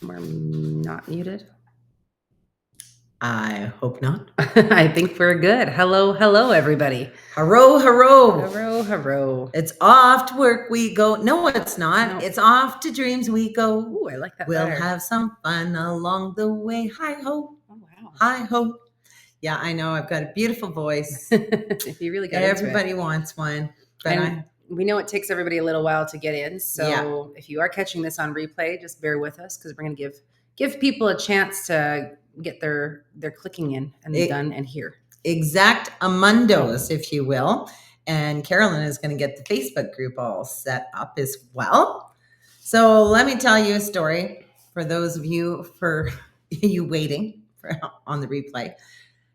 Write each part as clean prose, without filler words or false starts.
We're not muted. I hope not. I think we're good. Hello, everybody. Hello. Hello. It's off to work we go. No, it's not. No. It's off to dreams we go. Ooh, I like that We'll better. have some fun along the way. Hi ho. Oh, wow. Hi ho. Yeah, I know. I've got a beautiful voice. You really got Everybody wants one. But we know it takes everybody a little while to get in. So if you are catching this on replay, just bear with us because we're going to give people a chance to get their clicking in and done and here. Exact amundos, if you will. And Carolyn is going to get the Facebook group all set up as well. So let me tell you a story for those of you waiting on the replay.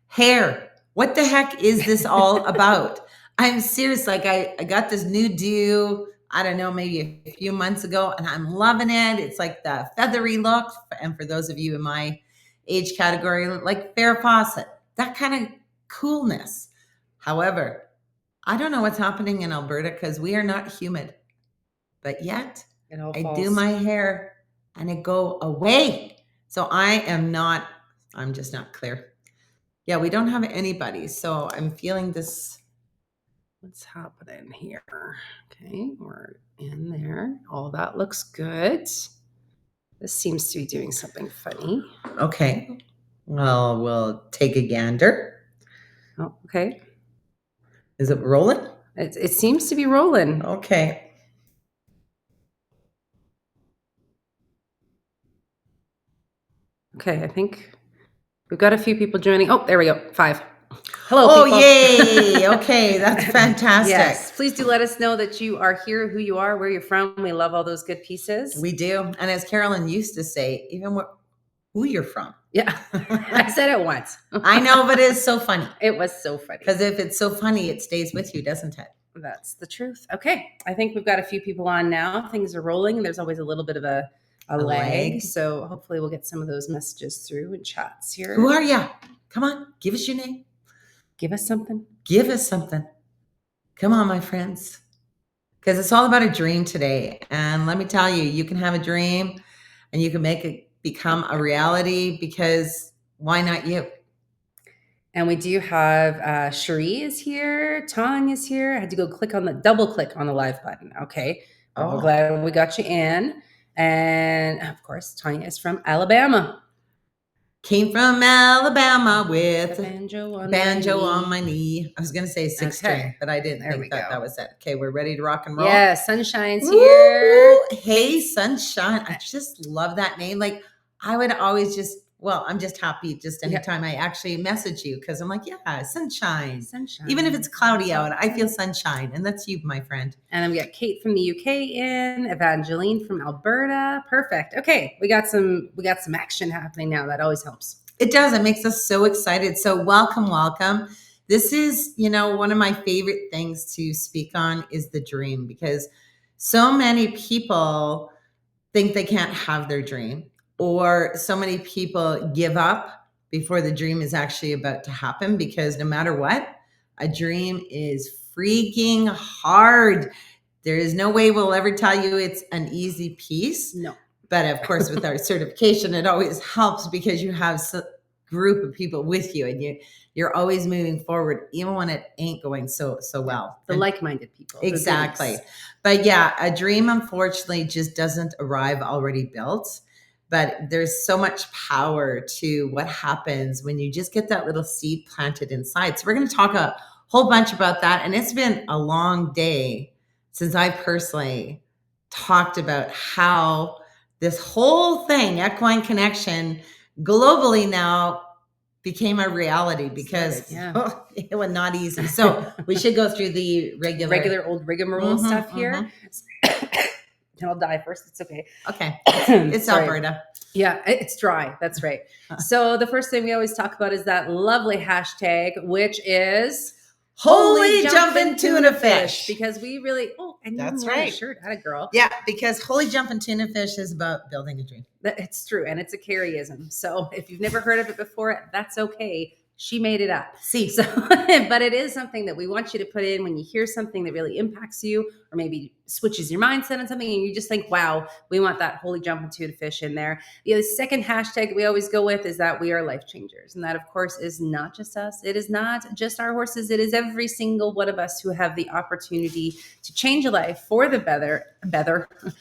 Hair. What the heck is this all about? I'm serious. Like I got this new do, I don't know, maybe a few months ago, and I'm loving it. It's like the feathery look. And for those of you in my age category, like Farrah Fawcett, that kind of coolness. However, I don't know what's happening in Alberta because we are not humid. But yet I do my hair and it go away. So I'm just not clear. Yeah, we don't have anybody. So I'm feeling this. What's happening here? Okay, we're in there. All that looks good. This seems to be doing something funny. Okay. Well, we'll take a gander. Oh, okay. Is it rolling? It seems to be rolling. Okay. Okay, I think we've got a few people joining. Oh, there we go. 5. Hello, people. Yay. Okay, that's fantastic. Yes, please do let us know that you are here, who you are, where you're from. We love all those good pieces. We do. And as Carolyn used to say, even who you're from. Yeah, I said it once. I know, but it's so funny. It was so funny. Because if it's so funny, it stays with you, doesn't it? That's the truth. Okay, I think we've got a few people on now. Things are rolling. There's always a little bit of a lag. So hopefully we'll get some of those messages through in chats here. Who are you? Come on, give us your name. Give us something. Give us something. Come on, my friends. Because it's all about a dream today. And let me tell you, you can have a dream and you can make it become a reality because why not you? And we do have Cherie is here. Tanya is here. I had to go double click on the live button. Okay. Well, we're glad we got you in. And of course, Tanya is from Alabama. Came from Alabama with banjo on my knee. I was going to say 6 string, but I didn't think that was it. Okay, we're ready to rock and roll. Yeah, Sunshine's here. Hey, Sunshine. I just love that name. Like I would always I'm just happy just anytime I actually message you because I'm like, yeah, sunshine. Even if it's cloudy out, I feel sunshine. And that's you, my friend. And we got Kate from the UK in, Evangeline from Alberta. Perfect. Okay, we got some action happening now. That always helps. It does. It makes us so excited. So welcome. This is, one of my favorite things to speak on is the dream because so many people think they can't have their dream. Or so many people give up before the dream is actually about to happen because no matter what, a dream is freaking hard. There is no way we'll ever tell you it's an easy piece. No. But of course, with our certification, it always helps because you have a group of people with you and you're always moving forward, even when it ain't going so well. The like-minded people. Exactly. But yeah, a dream, unfortunately, just doesn't arrive already built. But there's so much power to what happens when you just get that little seed planted inside. So we're going to talk a whole bunch about that. And it's been a long day since I personally talked about how this whole thing, Equine Connection, globally now became a reality because it was not easy. So we should go through the regular old rigmarole stuff here. I'll die first. It's okay. Okay. It's Alberta. Yeah, it's dry. That's right. So the first thing we always talk about is that lovely hashtag, which is Holy Jumpin' Tuna Fish. Because we really, and that's right. Shirt, had a girl. Yeah, because Holy Jumpin' Tuna Fish is about building a dream. It's true. And it's a Carrieism. So if you've never heard of it before, that's okay. She made it up. See. So, but it is something that we want you to put in when you hear something that really impacts you, or maybe switches your mindset on something, and you just think, wow, we want that holy jumping tuna fish in there. The second hashtag that we always go with is that we are life changers. And that, of course, is not just us. It is not just our horses. It is every single one of us who have the opportunity to change a life for the better,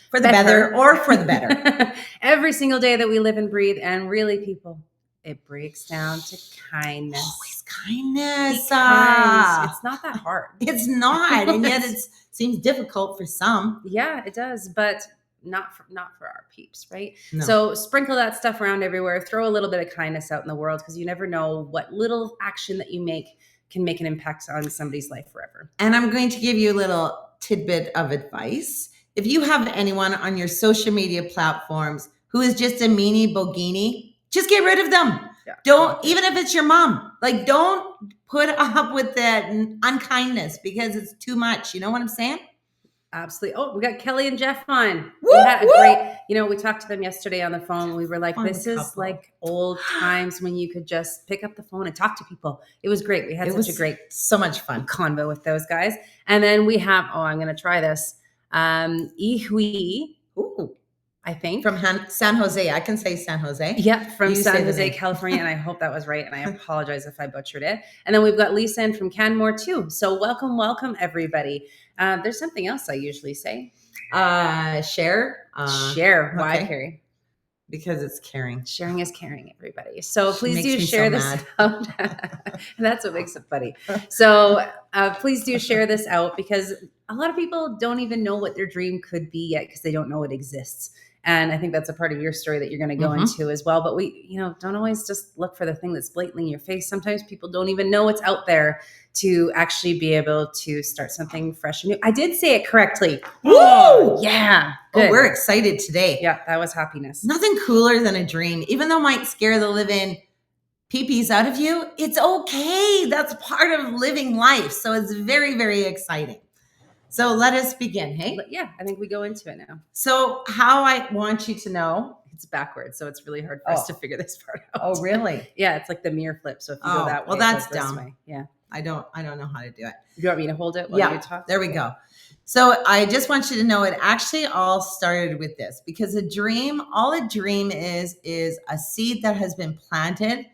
for the better, or for the better. Every single day that we live and breathe. And really, people, it breaks down to kindness. Always kindness. Be kind. It's not that hard. It's not, and yet it seems difficult for some. Yeah, it does, but not for our peeps, right? No. So sprinkle that stuff around everywhere. Throw a little bit of kindness out in the world, because you never know what little action that you make can make an impact on somebody's life forever. And I'm going to give you a little tidbit of advice. If you have anyone on your social media platforms who is just a meanie bogini, just get rid of them. Yeah. Don't, even if it's your mom, like, don't put up with that unkindness, because it's too much. You know what I'm saying? Absolutely. Oh, we got Kelly and Jeff on. Woo, we had a woo. great, we talked to them yesterday on the phone. We were like, Fun this is couple. like old times when you could just pick up the phone and talk to people. It was great. We had such a great, so much fun convo with those guys. And then we have, I'm going to try this. Equine. Ooh. I think. From San Jose. I can say San Jose. Yep, from You San say the Jose, name. California. And I hope that was right. And I apologize if I butchered it. And then we've got Lisa in from Canmore too. So welcome, everybody. There's something else I usually say. Share. Share. Why, okay. Carrie? Because it's caring. Sharing is caring, everybody. So She please makes do me share so this out. That's what makes it funny. So please do share this out, because a lot of people don't even know what their dream could be yet, because they don't know it exists. And I think that's a part of your story that you're going to go into as well. But we, don't always just look for the thing that's blatantly in your face. Sometimes people don't even know what's out there to actually be able to start something fresh and new. I did say it correctly. Woo! Yeah. Good. Oh, we're excited today. Yeah, that was happiness. Nothing cooler than a dream, even though it might scare the living pee-pees out of you. It's okay. That's part of living life. So it's very, very exciting. So let us begin, hey? But yeah, I think we go into it now. So how I want you to know. It's backwards, so it's really hard for us to figure this part out. Oh, really? Yeah, it's like the mirror flip. So if you go that way, well, that's it goes dumb. This way. Yeah. I don't know how to do it. You want me to hold it while you talk? There we go. So I just want you to know it actually all started with this, because all a dream is a seed that has been planted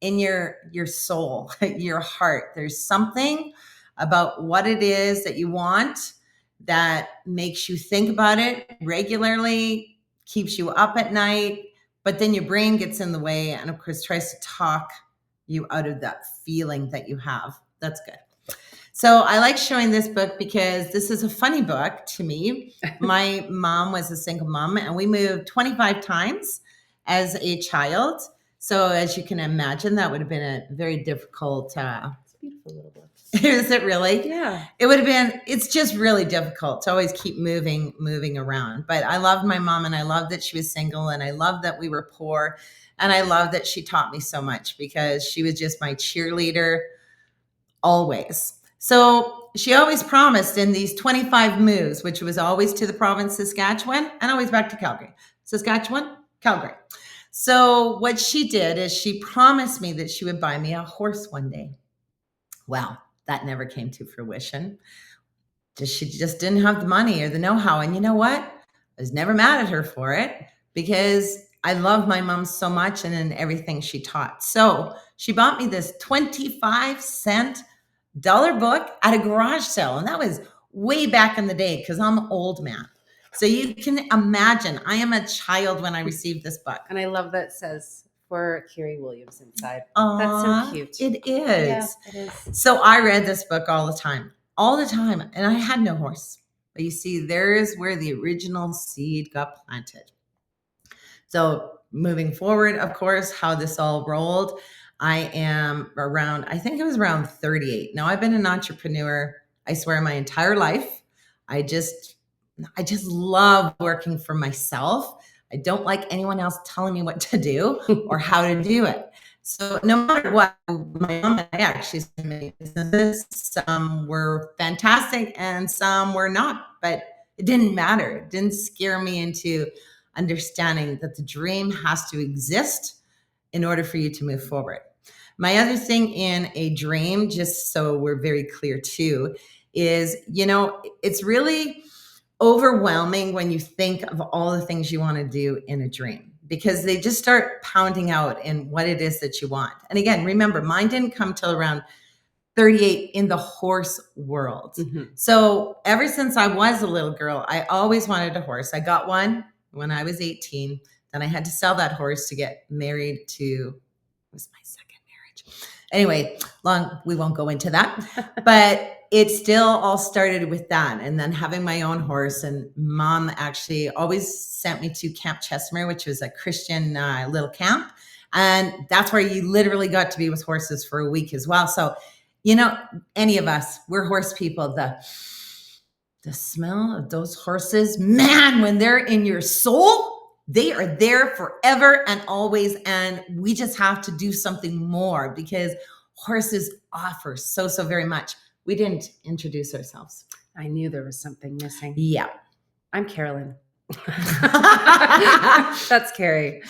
in your soul, your heart. There's something about what it is that you want that makes you think about it regularly, keeps you up at night, but then your brain gets in the way and of course tries to talk you out of that feeling that you have. That's good. So I like showing this book because this is a funny book to me. My mom was a single mom, and we moved 25 times as a child. So as you can imagine, that would have been a very difficult. It's a beautiful little book. Is it really? Yeah. It would have been. It's just really difficult to always keep moving around. But I loved my mom, and I loved that she was single, and I loved that we were poor, and I loved that she taught me so much, because she was just my cheerleader always. So she always promised in these 25 moves, which was always to the province Saskatchewan and always back to Calgary. Saskatchewan, Calgary. So what she did is she promised me that she would buy me a horse one day. Well, that never came to fruition. She just didn't have the money or the know-how. And you know what? I was never mad at her for it, because I love my mom so much and in everything she taught. So she bought me this 25-cent book at a garage sale. And that was way back in the day, because I'm old man. So you can imagine, I am a child when I received this book. And I love that it says for Carrie Williams inside. Aww, that's so cute. It is. Yeah, it is. So I read this book all the time. And I had no horse. But you see, there's where the original seed got planted. So moving forward, of course, how this all rolled, I am I think it was around 38. Now I've been an entrepreneur, I swear, my entire life. I just love working for myself. I don't like anyone else telling me what to do or how to do it. So no matter what, my mom and I actually made businesses. Some were fantastic and some were not, but it didn't matter. It didn't scare me into understanding that the dream has to exist in order for you to move forward. My other thing in a dream, just so we're very clear too, is, it's really overwhelming when you think of all the things you want to do in a dream, because they just start pounding out in what it is that you want. And again, remember, mine didn't come till around 38 in the horse world. Mm-hmm. So ever since I was a little girl, I always wanted a horse. I got one when I was 18. Then I had to sell that horse to get married to, it was my second marriage. Anyway, we won't go into that, but it still all started with that. And then having my own horse, and mom actually always sent me to Camp Chestermere, which was a Christian little camp. And that's where you literally got to be with horses for a week as well. So, any of us, we're horse people. The smell of those horses, man, when they're in your soul, they are there forever and always. And we just have to do something more, because horses offer so very much. We didn't introduce ourselves. I knew there was something missing. Yeah. I'm Carolyn. That's Carrie.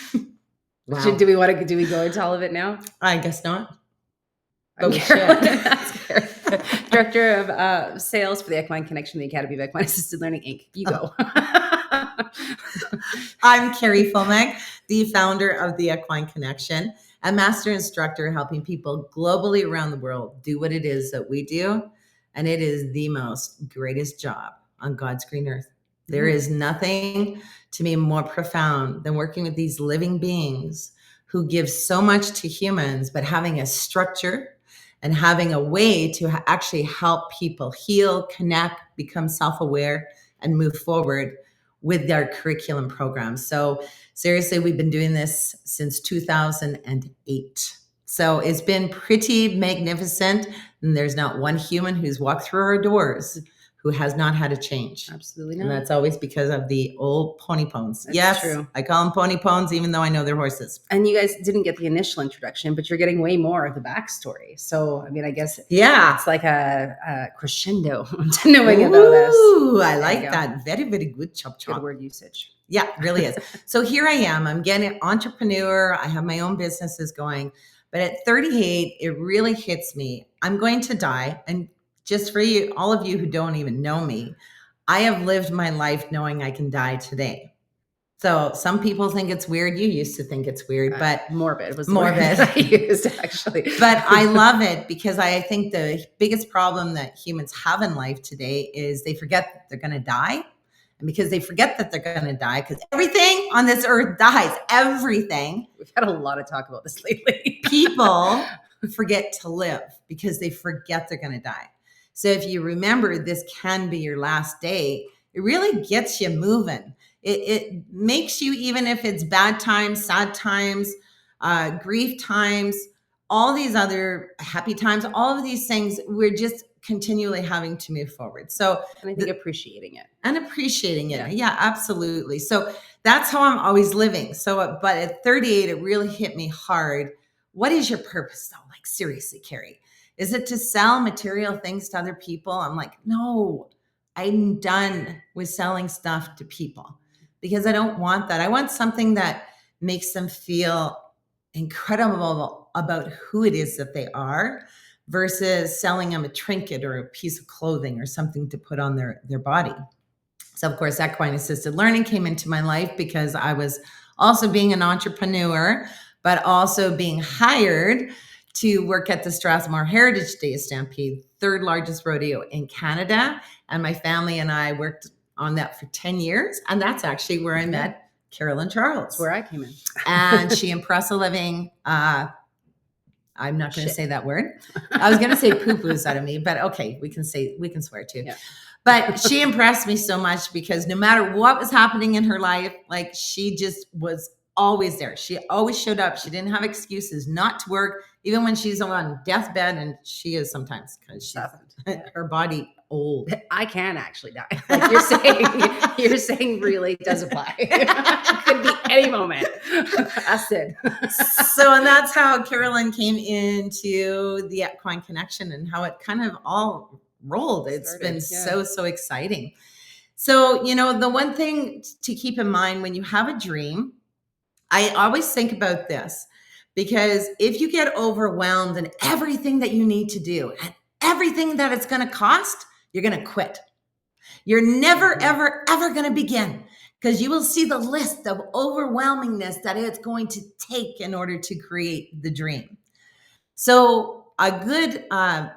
Wow. Do we go into all of it now? I guess not. I'm Carolyn. That's Carrie. Director of Sales for the Equine Connection, the Academy of Equine Assisted Learning, Inc. You go. I'm Carrie Fulmag, the founder of the Equine Connection, a master instructor helping people globally around the world do what it is that we do. And it is the most greatest job on God's green earth. There is nothing to me more profound than working with these living beings who give so much to humans, but having a structure and having a way to actually help people heal, connect, become self-aware, and move forward with their curriculum programs. So seriously, we've been doing this since 2008. So it's been pretty magnificent. And there's not one human who's walked through our doors who has not had a change. Absolutely not. And that's always because of the old pony pones. That's yes, true. I call them pony pones, even though I know they're horses. And you guys didn't get the initial introduction, but you're getting way more of the backstory. So, I mean, I guess it's like a crescendo to knowing about us. Ooh, I like that. Very, very good. Chop, chop. Good word usage. Yeah, it really is. So here I am. I'm getting an entrepreneur. I have my own businesses going. But at 38, it really hits me. I'm going to die. And just for you, all of you who don't even know me, I have lived my life knowing I can die today. So some people think it's weird. You used to think it's weird, but morbid was morbid. I used actually. But I love it, because I think the biggest problem that humans have in life today is they forget that they're going to die. And because they forget that they're going to die, because everything on this earth dies, everything. We've had a lot of talk about this lately. People forget to live because they forget they're going to die. So if you remember this can be your last day, it really gets you moving. It makes you, even if it's bad times, sad times, grief times, all these other happy times, all of these things, we're just continually having to move forward. So, and I think appreciating it. Yeah, absolutely. So that's how I'm always living. So, but at 38, it really hit me hard. What is your purpose though? Like, seriously, Carrie, is it to sell material things to other people? I'm like, no, I'm done with selling stuff to people, because I don't want that. I want something that makes them feel incredible about who it is that they are, versus selling them a trinket or a piece of clothing or something to put on their body. So of course, equine assisted learning came into my life because I was also being an entrepreneur, but also being hired to work at the Strathmore Heritage Day Stampede, third largest rodeo in Canada. And my family and I worked on that for 10 years. And that's actually where I met Carolyn Charles. That's where I came in. And she impressed a living, I'm not going to say that word. I was going to say poo-poos out of me, but okay, we can swear too. Yeah. But she impressed me so much, because no matter what was happening in her life, like, she just was always there. She always showed up. She didn't have excuses not to work, even when she's on deathbed, and she is sometimes, because she's her body old. I can actually die. Like you're saying really does apply. Could be any moment. Acid. So, and that's how Carolyn came into the Equine Connection, and how it kind of all rolled. It's been so exciting. So, the one thing to keep in mind when you have a dream, I always think about this. Because if you get overwhelmed in everything that you need to do and everything that it's going to cost, you're going to quit. You're never, ever, ever going to begin, because you will see the list of overwhelmingness that it's going to take in order to create the dream. So a good, I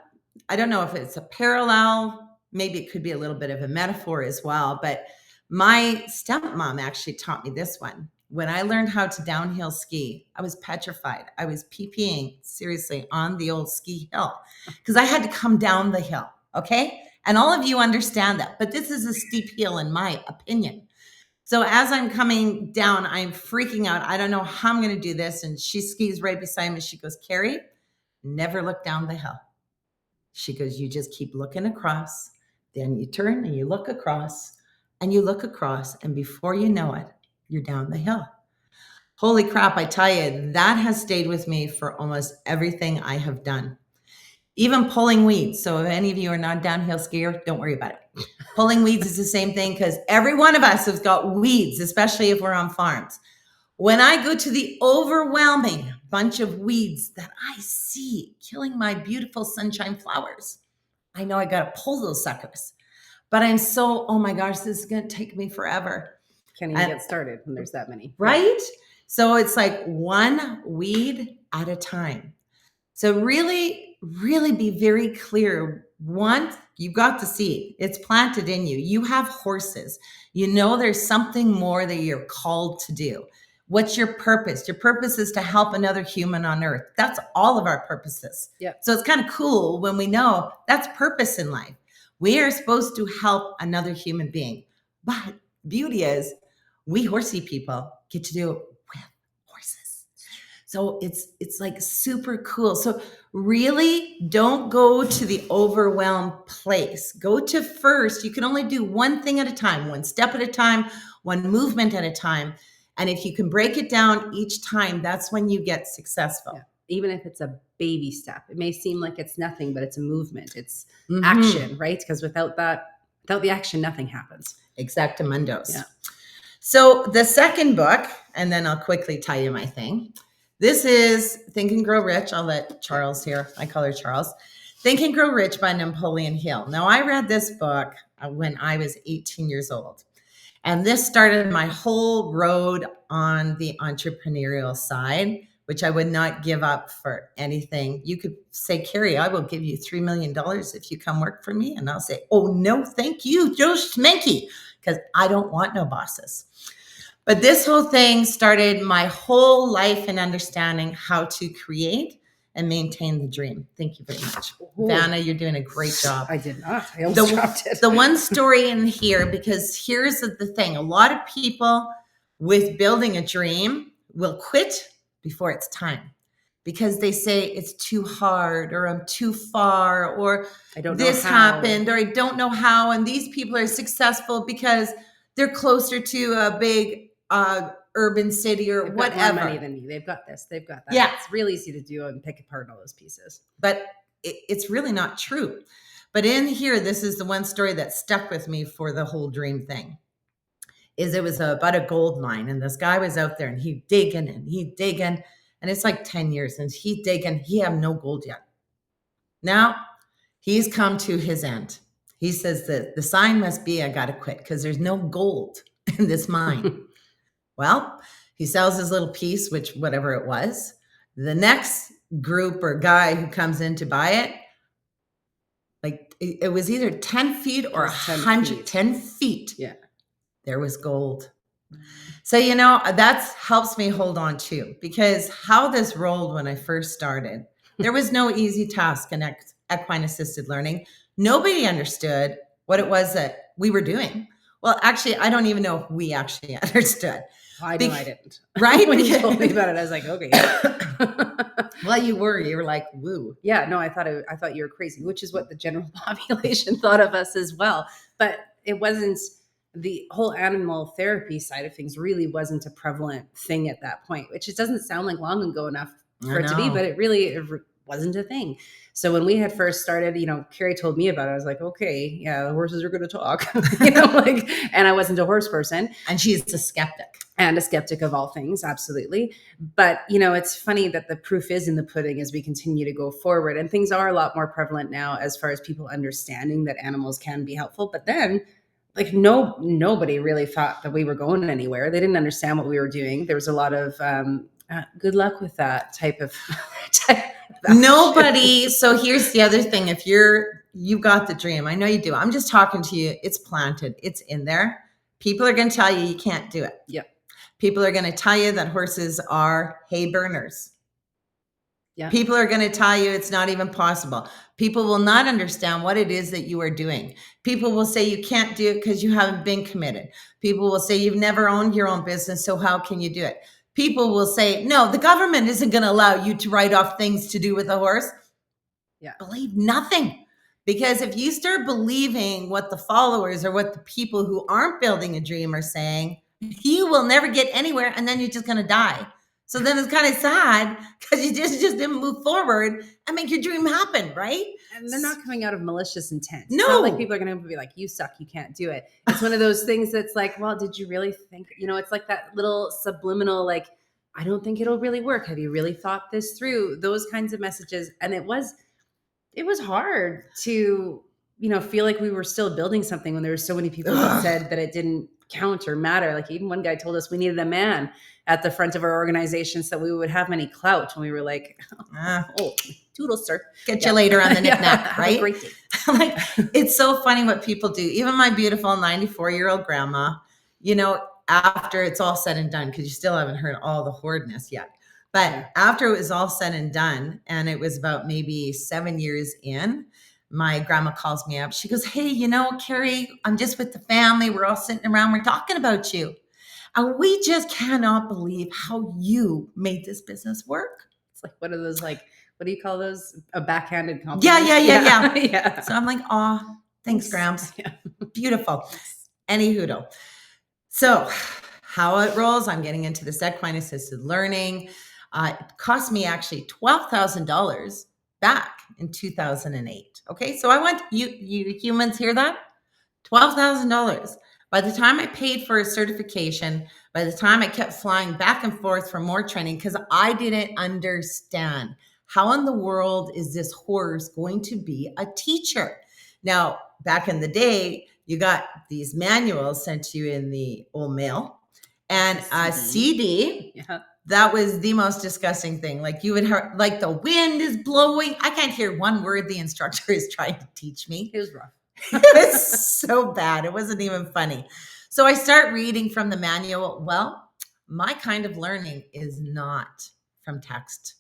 don't know if it's a parallel, maybe it could be a little bit of a metaphor as well, but my stepmom actually taught me this one. When I learned how to downhill ski, I was petrified. I was PPing seriously on the old ski hill because I had to come down the hill. Okay. And all of you understand that, but this is a steep hill in my opinion. So as I'm coming down, I'm freaking out. I don't know how I'm going to do this. And she skis right beside me. She goes, Carrie, never look down the hill. She goes, you just keep looking across. Then you turn and you look across and you look across. And before you know it, you're down the hill. Holy crap, I tell you, that has stayed with me for almost everything I have done. Even pulling weeds. So if any of you are not a downhill skier, don't worry about it. Pulling weeds is the same thing, because every one of us has got weeds, especially if we're on farms. When I go to the overwhelming bunch of weeds that I see killing my beautiful sunshine flowers, I know I got to pull those suckers. But I'm so, oh my gosh, this is going to take me forever. Can't even get started when there's that many. Right? Yeah. So it's like one weed at a time. So really, really be very clear. One, you got the seed. It's planted in you. You have horses. You know there's something more that you're called to do. What's your purpose? Your purpose is to help another human on earth. That's all of our purposes. Yeah. So it's kind of cool when we know that's purpose in life. We are supposed to help another human being. But beauty is we horsey people get to do it with horses. So it's like super cool. So really don't go to the overwhelmed place. Go to first. You can only do one thing at a time, one step at a time, one movement at a time. And if you can break it down each time, that's when you get successful. Yeah. Even if it's a baby step, it may seem like it's nothing, but it's a movement. It's action, right? Because without the action, nothing happens. Exactamundos. Yeah. So the second book, and then I'll quickly tell you my thing. This is Think and Grow Rich. I'll let Charles here. I call her Charles. Think and Grow Rich by Napoleon Hill. Now, I read this book when I was 18 years old. And this started my whole road on the entrepreneurial side, which I would not give up for anything. You could say, Carrie, I will give you $3 million if you come work for me. And I'll say, oh, no, thank you, Joe Schmenke, because I don't want no bosses. But this whole thing started my whole life in understanding how to create and maintain the dream. Thank you very much. Ooh. Vanna, you're doing a great job. I did not. I almost dropped it. The one story in here, because here's the thing. A lot of people with building a dream will quit before it's time, because they say it's too hard, or I'm too far, or I don't know this how. happened, or I don't know how. And these people are successful because they're closer to a big urban city or whatever. Got more money than me. They've got this. They've got that. Yeah. It's really easy to do and pick apart all those pieces. But it's really not true. But in here, this is the one story that stuck with me for the whole dream thing. Is it was about a gold mine, and this guy was out there and he digging, and it's like 10 years and he digging. He have no gold yet. Now he's come to his end. He says that the sign must be, I got to quit because there's no gold in this mine. Well, he sells his little piece, which whatever it was. The next group or guy who comes in to buy it, like it was either 10 feet or 100, 10 feet. Yeah. There was gold. So, that helps me hold on too, because how this rolled when I first started, there was no easy task in equine assisted learning. Nobody understood what it was that we were doing. Well, actually, I don't even know if we actually understood. I know I didn't. Right? When you told me about it, I was like, okay. Well, you were like, woo. Yeah, no, I thought you were crazy, which is what the general population thought of us as well. But it wasn't, the whole animal therapy side of things really wasn't a prevalent thing at that point, which it doesn't sound like long ago enough for it to be, but it really wasn't a thing. So when we had first started, Carrie told me about it. I was like, okay, yeah, the horses are going to talk, and I wasn't a horse person. And she's a skeptic. And a skeptic of all things, absolutely. But, it's funny that the proof is in the pudding as we continue to go forward. And things are a lot more prevalent now as far as people understanding that animals can be helpful. But then, nobody really thought that we were going anywhere. They didn't understand what we were doing. There was a lot of good luck with that type of Nobody. So here's the other thing. If you got the dream, I know you do. I'm just talking to you. It's planted. It's in there. People are going to tell you can't do it. Yeah. People are going to tell you that horses are hay burners. Yeah. People are going to tell you it's not even possible. People will not understand what it is that you are doing. People will say you can't do it because you haven't been committed. People will say you've never owned your own business, so how can you do it? People will say, no, the government isn't going to allow you to write off things to do with a horse. Yeah. Believe nothing. Because if you start believing what the followers or what the people who aren't building a dream are saying, you will never get anywhere, and then you're just going to die. So then it's kind of sad because you just didn't move forward and make your dream happen, right? And they're not coming out of malicious intent. No. It's not like people are going to be like, you suck, you can't do it. It's one of those things that's like, well, did you really think, it's like that little subliminal, like, I don't think it'll really work. Have you really thought this through? Those kinds of messages. And it was hard to, feel like we were still building something when there were so many people that said that it didn't count or matter. Like even one guy told us we needed a man at the front of our organization so that we would have any clout. And we were like, oh, toodles, sir. Get you later on the knick-knack, right? Have a great day. Like, it's so funny what people do. Even my beautiful 94-year-old grandma, after it's all said and done, because you still haven't heard all the horridness yet. But after it was all said and done, and it was about maybe 7 years in, my grandma calls me up. She goes, hey, Carrie, I'm just with the family. We're all sitting around. We're talking about you. And we just cannot believe how you made this business work. It's like one of those, like, what do you call those? A backhanded compliment. Yeah. Yeah. So I'm like, oh, thanks, Grams. Yeah. Beautiful. Any hoodle. So how it rolls, I'm getting into this equine assisted learning. It cost me actually $12,000 back in 2008. Okay. So I want you humans hear that? $12,000. By the time I paid for a certification, by the time I kept flying back and forth for more training, because I didn't understand how in the world is this horse going to be a teacher? Now, back in the day, you got these manuals sent to you in the old mail and a CD. Yeah. That was the most disgusting thing. Like you would hear, like the wind is blowing. I can't hear one word the instructor is trying to teach me. It was rough. It was so bad. It wasn't even funny. So I start reading from the manual. Well, my kind of learning is not from text,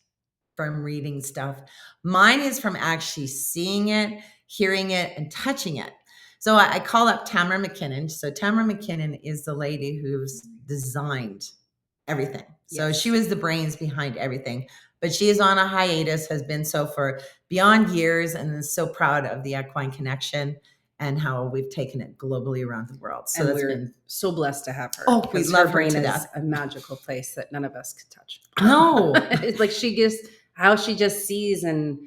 from reading stuff. Mine is from actually seeing it, hearing it, and touching it. So I call up Tamara McKinnon. So Tamara McKinnon is the lady who's designed everything. So she was the brains behind everything. But she is on a hiatus, has been so for beyond years, and is so proud of the Equine Connection and how we've taken it globally around the world. So and that's we're been so blessed to have her. Oh, we love her brain to is death. A magical place that none of us could touch. No. It's like how she just sees and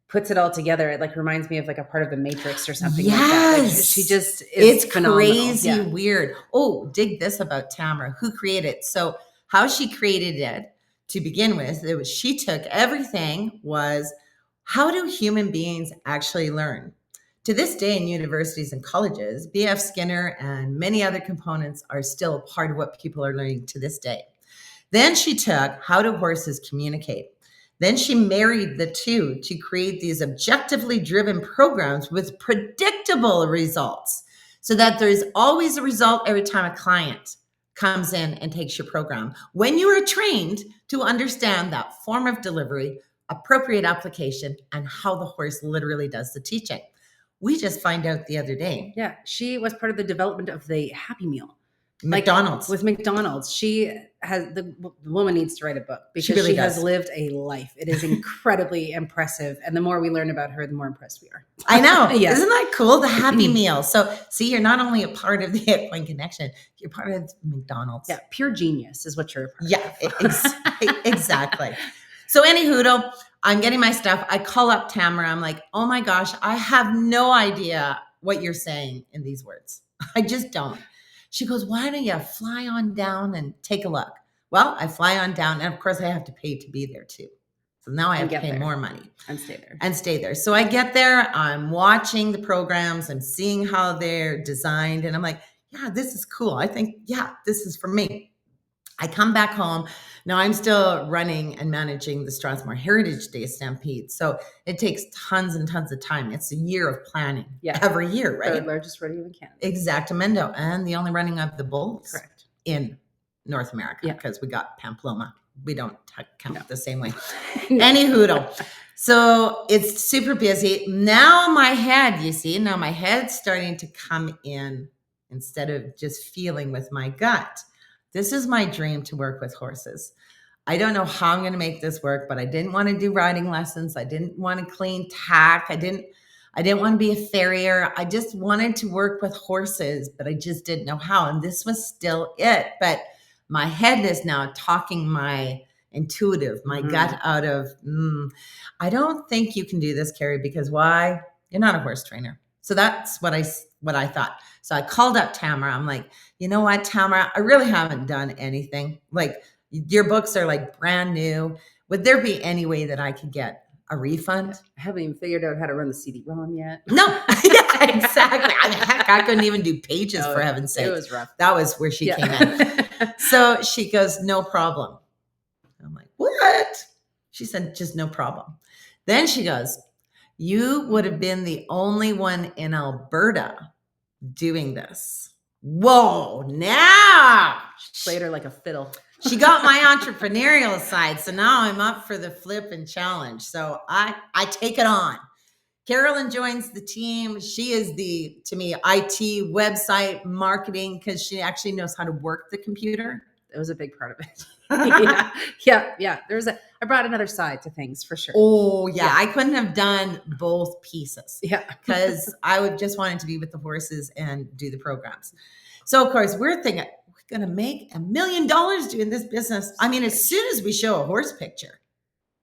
puts it all together. It like reminds me of like a part of the Matrix or something like that. Like she just is it's phenomenal. Crazy weird. Oh, dig this about Tamara, who created it. So how she created it to begin with, she took everything was how do human beings actually learn? To this day in universities and colleges, B.F. Skinner and many other components are still part of what people are learning to this day. Then she took how do horses communicate? Then she married the two to create these objectively driven programs with predictable results so that there's always a result every time a client comes in and takes your program. When you are trained to understand that form of delivery, appropriate application, and how the horse literally does the teaching. We just find out the other day. Yeah, she was part of the development of the Happy Meal. McDonald's. With McDonald's. She has, the woman needs to write a book because she has lived a life. It is incredibly impressive. And the more we learn about her, the more impressed we are. I know. Yeah. Isn't that cool? The Happy Meal. So see, you're not only a part of the Equine Connection, you're part of McDonald's. Yeah. Pure genius is what you're a part of. Yeah, exactly. So any hoodle, I'm getting my stuff. I call up Tamara. I'm like, oh my gosh, I have no idea what you're saying in these words. I just don't. She goes, why don't you fly on down and take a look? Well, I fly on down, and of course I have to pay to be there too. So now I have to pay more money and stay there. and stay there. So I get there, I'm watching the programs, I'm seeing how they're designed, and I'm like, yeah, this is cool. I think, yeah, this is for me. I come back home. Now I'm still running and managing the Strathmore Heritage Day Stampede. So it takes tons and tons of time. It's a year of planning every year, right? Third largest rodeo in Canada. Exactamendo. And the only running of the bulls. Correct. In North America, because we got Pamplona. We don't count the same way. No. Any hoodle. So it's super busy. Now my head's starting to come in instead of just feeling with my gut. This is my dream, to work with horses. I don't know how I'm going to make this work, but I didn't want to do riding lessons. I didn't want to clean tack. I didn't want to be a farrier. I just wanted to work with horses, but I just didn't know how. And this was still it. But my head is now talking my intuitive, my gut out of, I don't think you can do this, Carrie, because why? You're not a horse trainer. So that's what I thought. So I called up Tamara. I'm like, you know what, Tamara, I really haven't done anything. Like, your books are like brand new. Would there be any way that I could get a refund? I haven't even figured out how to run the CD-ROM yet. No, yeah, exactly. Heck, I couldn't even do pages, for heaven's sake. It was rough. That was where she came in. So she goes, no problem. I'm like, what? She said, just no problem. Then she goes, you would have been the only one in Alberta doing this. Whoa, now. She played her like a fiddle. She got my entrepreneurial side. So now I'm up for the flip and challenge. So I take it on. Carolyn joins the team. She is to me, IT, website, marketing, because she actually knows how to work the computer. It was a big part of it. Yeah. I brought another side to things, for sure. Oh, yeah. I couldn't have done both pieces. Yeah. Because I would just wanted to be with the horses and do the programs. So, of course, we're thinking, we're going to make $1 million doing this business. I mean, as soon as we show a horse picture,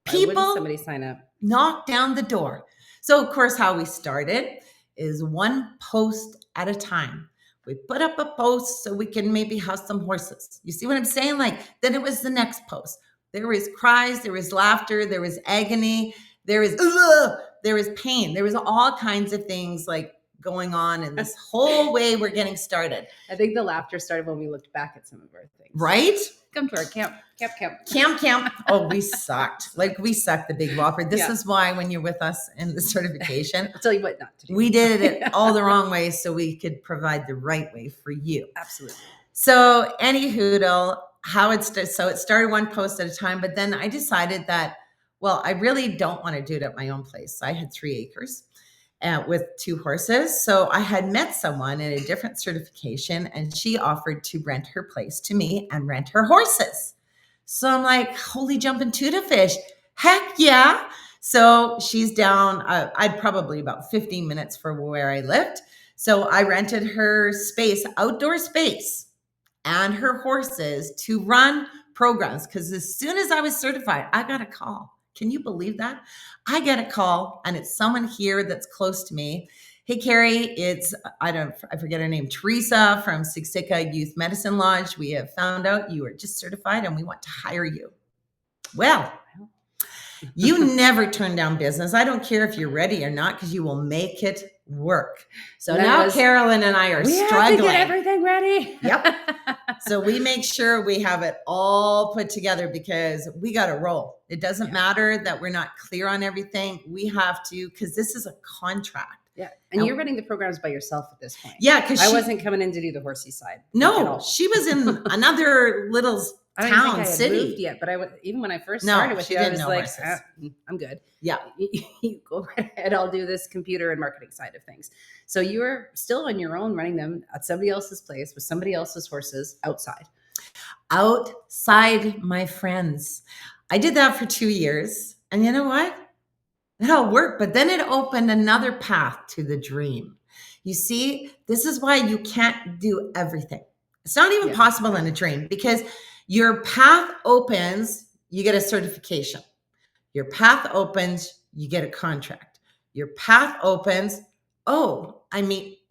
people somebody sign up, knock down the door. So, of course, how we started is one post at a time. We put up a post so we can maybe have some horses. You see what I'm saying? Like, then it was the next post. There was cries, there was laughter, there was agony, there was pain. There was all kinds of things like going on in this whole way we're getting started. I think the laughter started when we looked back at some of our things. Right? Come to our camp. Oh, we sucked. Like, we sucked the big whopper. This is why when you're with us in the certification, I'll tell you what not to do. We did it all the wrong way so we could provide the right way for you. Absolutely. So any hoodle, so it started one post at a time, but then I decided that, well, I really don't want to do it at my own place. So I had 3 acres with 2 horses. So I had met someone in a different certification, and she offered to rent her place to me and rent her horses. So I'm like, holy jumping tuna fish. Heck yeah. So she's down, I'd probably about 15 minutes from where I lived. So I rented her space, outdoor space, and her horses to run programs. Because as soon as I was certified, I got a call. Can you believe that? I get a call, and it's someone here that's close to me. Hey, Carrie, it's, I forget her name, Teresa from Siksika Youth Medicine Lodge. We have found out you are just certified and we want to hire you. Well, you never turn down business. I don't care if you're ready or not, because you will make it work. So now Carolyn and I are struggling. We have to get everything ready. Yep. So we make sure we have it all put together, because we got to roll. It doesn't matter that we're not clear on everything. We have to, because this is a contract. Yeah. And you're running the programs by yourself at this point. Yeah. Because I wasn't coming in to do the horsey side. No, she was in another little town, city. Moved yet, but even when I first started with you, I was like, I'm good. Yeah. You go right ahead. I'll do this computer and marketing side of things. So you were still on your own, running them at somebody else's place with somebody else's horses outside. Outside, my friends. I did that for 2 years. And you know what? It all worked, but then it opened another path to the dream. You see, this is why you can't do everything. It's not even possible in a dream, because your path opens, you get a certification. Your path opens, you get a contract. Your path opens, oh,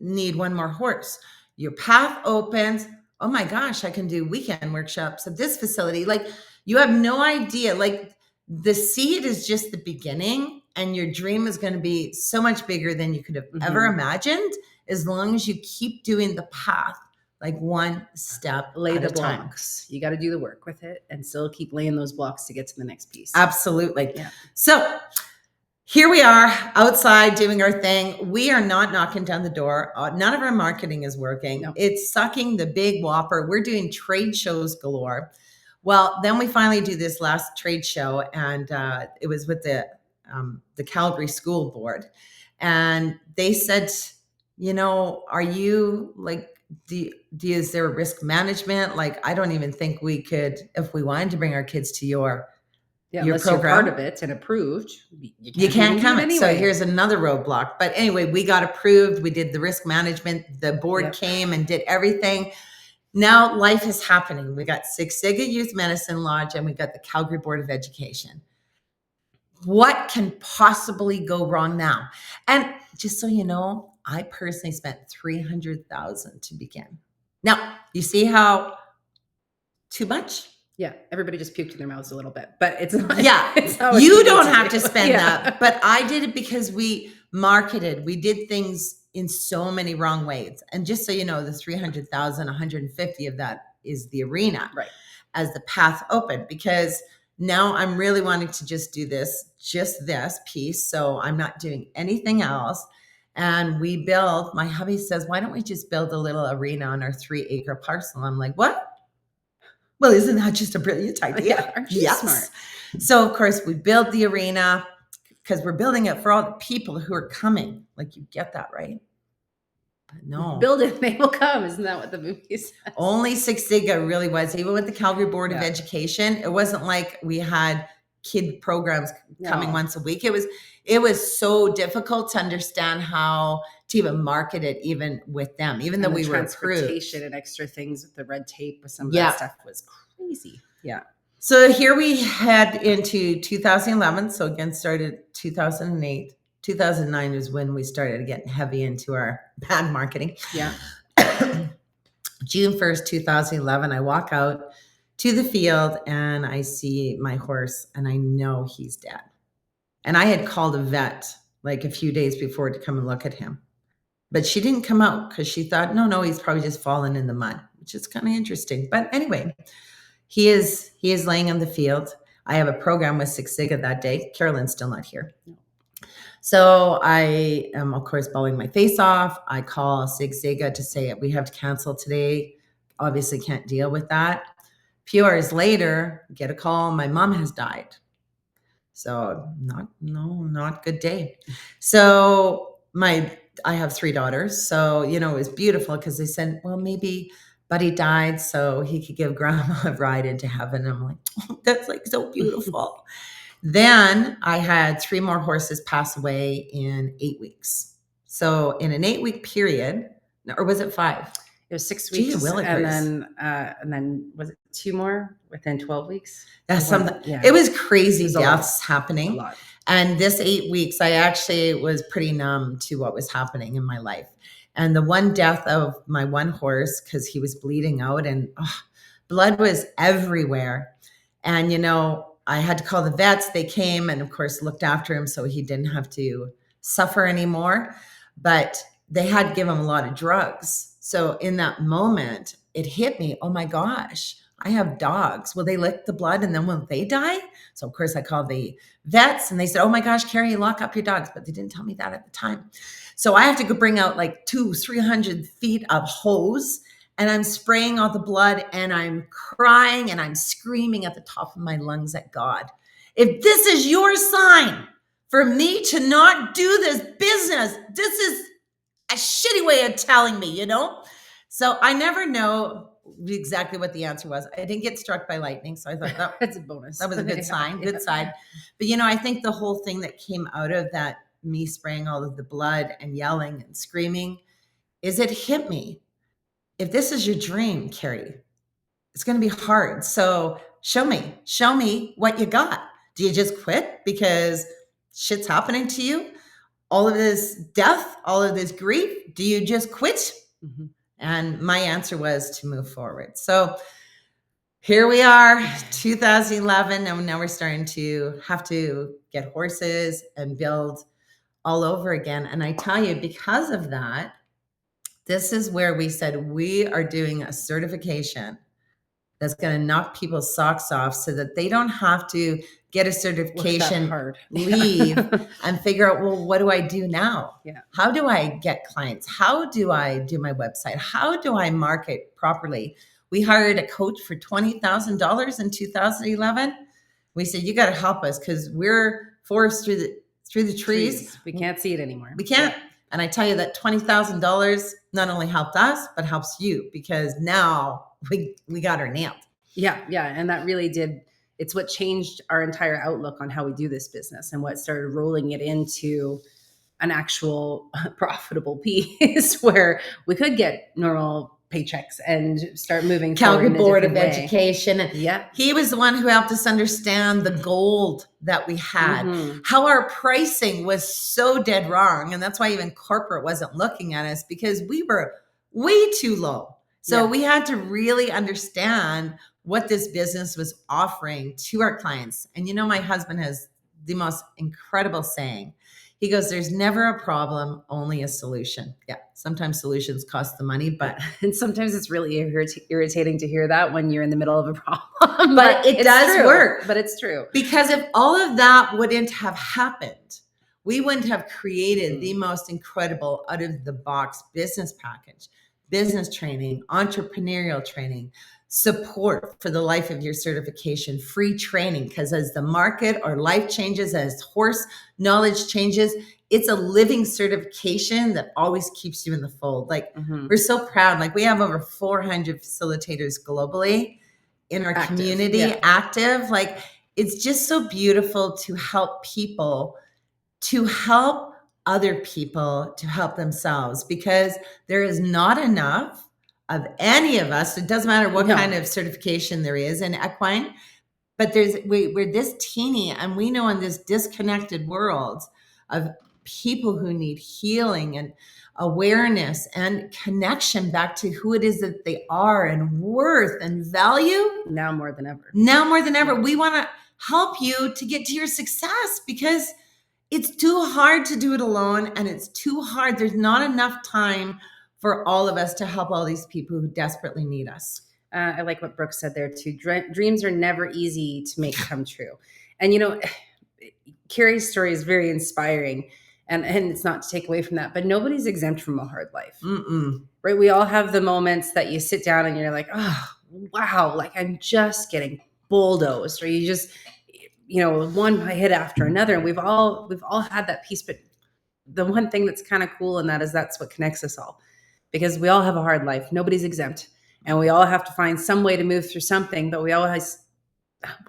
need one more horse. Your path opens, oh my gosh, I can do weekend workshops at this facility. Like, you have no idea. Like, the seed is just the beginning, and your dream is going to be so much bigger than you could have ever imagined, as long as you keep doing the path, like one step Lay at the a time. blocks. You got to do the work with it and still keep laying those blocks to get to the next piece. Absolutely. Yeah. So here we are outside doing our thing. We are not knocking down the door. None of our marketing is working. No. It's sucking the big whopper. We're doing trade shows galore. Well, then we finally do this last trade show, and it was with the Calgary School Board, and they said, are you like, is there risk management? Like, I don't even think we could, if we wanted to bring our kids to your unless program, you're part of it and approved, you can't come anyway. So here's another roadblock. But anyway, we got approved. We did the risk management. The board came and did everything. Now life is happening. We got Sig Siga Youth Medicine Lodge, and we got the Calgary Board of Education. What can possibly go wrong now? And just so you know, I personally spent $300,000 to begin. Now, you see how too much? Yeah, everybody just puked in their mouths a little bit, but it's not. You don't have to spend that. But I did it because we marketed. We did things in so many wrong ways. And just so you know, the 300,000, 150 of that is the arena, right, as the path open, because now I'm really wanting to just do this piece. So I'm not doing anything else. And we build, my hubby says, why don't we just build a little arena on our 3-acre parcel? I'm like, what? Well, isn't that just a brilliant idea? Yeah, aren't you smart? So of course we build the arena, because we're building it for all the people who are coming. Like, you get that, right? But no. Build it, they will come. Isn't that what the movie says? Only Sig Siga really was. Even with the Calgary Board of Education, it wasn't like we had kid programs coming once a week. It was so difficult to understand how to even market it, even with them, even though we were approved. Transportation and extra things with the red tape with some of that stuff was crazy. Yeah. So here we head into 2011. So again, started 2008. 2009 is when we started getting heavy into our bad marketing. Yeah. June 1st, 2011, I walk out to the field and I see my horse, and I know he's dead. And I had called a vet like a few days before to come and look at him. But she didn't come out because she thought, no, he's probably just fallen in the mud, which is kind of interesting. But anyway, he is laying on the field. I have a program with Sig Siga that day. Carolyn's still not here. So I am, of course, bawling my face off. I call Sig Siga to say we have to cancel today. Obviously can't deal with that. A few hours later, get a call. My mom has died. So not good day. So I have 3 daughters. So, it was beautiful because they said, well, maybe Buddy died so he could give grandma a ride into heaven. I'm like, oh, that's like so beautiful. Then I had 3 more horses pass away in 8 weeks. So in an 8-week period, or was it 5? It was 6 weeks. And then was it 2 more within 12 weeks? That's something. Yeah. It was crazy deaths happening. A lot. And this 8 weeks, I actually was pretty numb to what was happening in my life. And the one death of my one horse, because he was bleeding out and blood was everywhere. And, I had to call the vets. They came and, of course, looked after him so he didn't have to suffer anymore. But they had to give him a lot of drugs. So in that moment, it hit me, oh my gosh, I have dogs. Will they lick the blood and then will they die? So of course I called the vets and they said, oh my gosh, Carrie, lock up your dogs. But they didn't tell me that at the time. So I have to go bring out like 200-300 feet of hose, and I'm spraying all the blood and I'm crying and I'm screaming at the top of my lungs at God. If this is your sign for me to not do this business, this is a shitty way of telling me, So I never know exactly what the answer was. I didn't get struck by lightning. So I thought that's a bonus. That was a good sign, good side. But, I think the whole thing that came out of that, me spraying all of the blood and yelling and screaming, is it hit me. If this is your dream, Carrie, it's going to be hard. So show me what you got. Do you just quit because shit's happening to you? All of this death, all of this grief, do you just quit? Mhm. And my answer was to move forward. So here we are, 2011, and now we're starting to have to get horses and build all over again. And I tell you, because of that, this is where we said we are doing a certification that's going to knock people's socks off so that they don't have to get a certification, hard. leave, and figure out, well, what do I do now? Yeah. How do I get clients? How do I do my website? How do I market properly? We hired a coach for $20,000 in 2011. We said, you got to help us because we're forest through the trees. We can't see it anymore. We can't. Yeah. And I tell you that $20,000 not only helped us, but helps you because now we got her nailed. Yeah. And that really did. It's what changed our entire outlook on how we do this business and what started rolling it into an actual profitable piece where we could get normal paychecks and start moving Calgary forward in a Board of different way. Education. And yeah, he was the one who helped us understand the gold that we had, how our pricing was so dead wrong. And that's why even corporate wasn't looking at us because we were way too low. So we had to really understand what this business was offering to our clients. And you know, my husband has the most incredible saying. He goes, there's never a problem, only a solution. Yeah. Sometimes solutions cost the money, but and sometimes it's really irritating to hear that when you're in the middle of a problem. But it does work. But it's true. Because if all of that wouldn't have happened, we wouldn't have created the most incredible out of the box business package, business training, entrepreneurial training, support for the life of your certification, free training, because as the market or life changes, as horse knowledge changes, it's a living certification that always keeps you in the fold. Like we're so proud. Like we have over 400 facilitators globally in our community, active. Like it's just so beautiful to help people, to help other people, to help themselves, because there is not enough of any of us. It doesn't matter what kind of certification there is in equine, but we're this teeny, and we know in this disconnected world of people who need healing and awareness and connection back to who it is that they are and worth and value. Now more than ever. We want to help you to get to your success because it's too hard to do it alone, and it's too hard. There's not enough time for all of us to help all these people who desperately need us. I like what Brooke said there too. Dreams are never easy to make come true. And you know, Carrie's story is very inspiring, and it's not to take away from that, but nobody's exempt from a hard life. Right? We all have the moments that you sit down and you're like, oh, wow, like I'm just getting bulldozed, or you just, you know, one hit after another. And we've all had that piece, but the one thing that's kind of cool in that is that's what connects us all, because we all have a hard life. Nobody's exempt, and we all have to find some way to move through something, but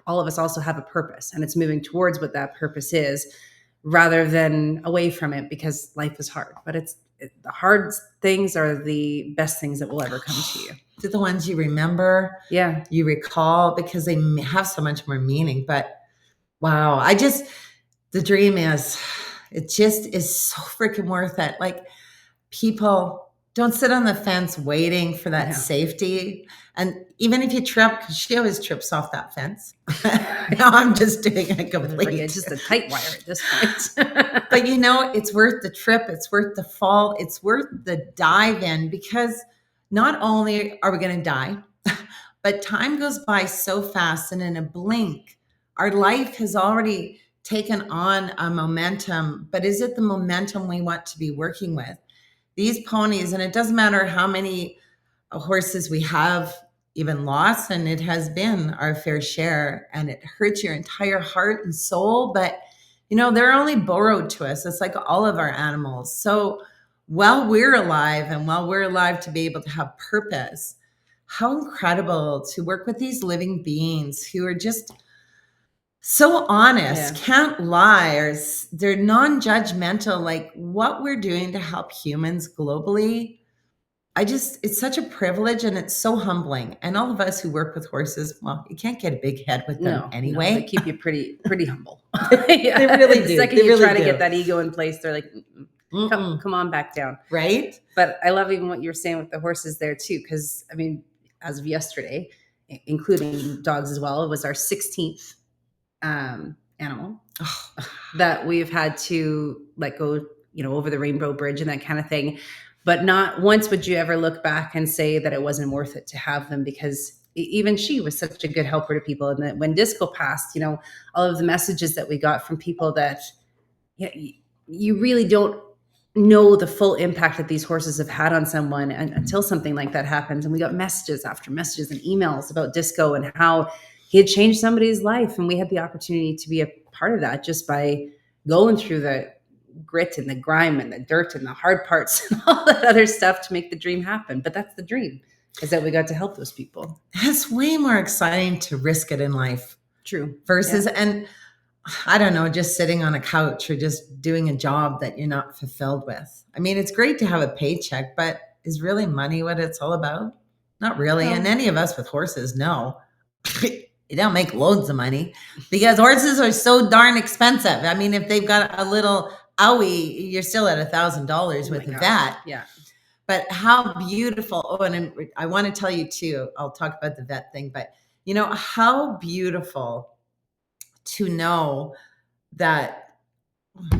all of us also have a purpose, and it's moving towards what that purpose is rather than away from it, because life is hard. But the hard things are the best things that will ever come to you. They're the ones you remember, you recall, because they have so much more meaning. But wow, the dream is, it just is so freaking worth it. Like, people, don't sit on the fence waiting for that safety. And even if you trip, because she always trips off that fence. No, I'm just doing a complete. It's just a tight wire at this point. But you know, it's worth the trip. It's worth the fall. It's worth the dive in, because not only are we going to die, but time goes by so fast, and in a blink, our life has already taken on a momentum. But is it the momentum we want to be working with? These ponies, and it doesn't matter how many horses we have even lost, and it has been our fair share, and it hurts your entire heart and soul, but you know, they're only borrowed to us. It's like all of our animals. So while we're alive, and while we're alive to be able to have purpose, how incredible to work with these living beings who are just so honest, can't lie, or they're non-judgmental. Like what we're doing to help humans globally, it's such a privilege and it's so humbling. And all of us who work with horses, well, you can't get a big head with them anyway. No, they keep you pretty humble. Yeah, they really do. The second you try to get that ego in place, they're like, come on back down. Right. But I love even what you were saying with the horses there too. Cause I mean, as of yesterday, including dogs as well, it was our 16th animal that we've had to let go, over the Rainbow Bridge and that kind of thing. But not once would you ever look back and say that it wasn't worth it to have them, because even she was such a good helper to people. And that when Disco passed, all of the messages that we got from people that you really don't know the full impact that these horses have had on someone until something like that happens. And we got messages after messages and emails about Disco and how he had changed somebody's life. And we had the opportunity to be a part of that just by going through the grit and the grime and the dirt and the hard parts and all that other stuff to make the dream happen. But that's the dream, is that we got to help those people. It's way more exciting to risk it in life. True. Versus, and I don't know, just sitting on a couch or just doing a job that you're not fulfilled with. I mean, it's great to have a paycheck, but is really money what it's all about? Not really. No. And any of us with horses know you don't make loads of money because horses are so darn expensive. I mean, if they've got a little owie, you're still at $1,000 with a vet. Yeah. But how beautiful. Oh, and I want to tell you too, I'll talk about the vet thing, but how beautiful to know that,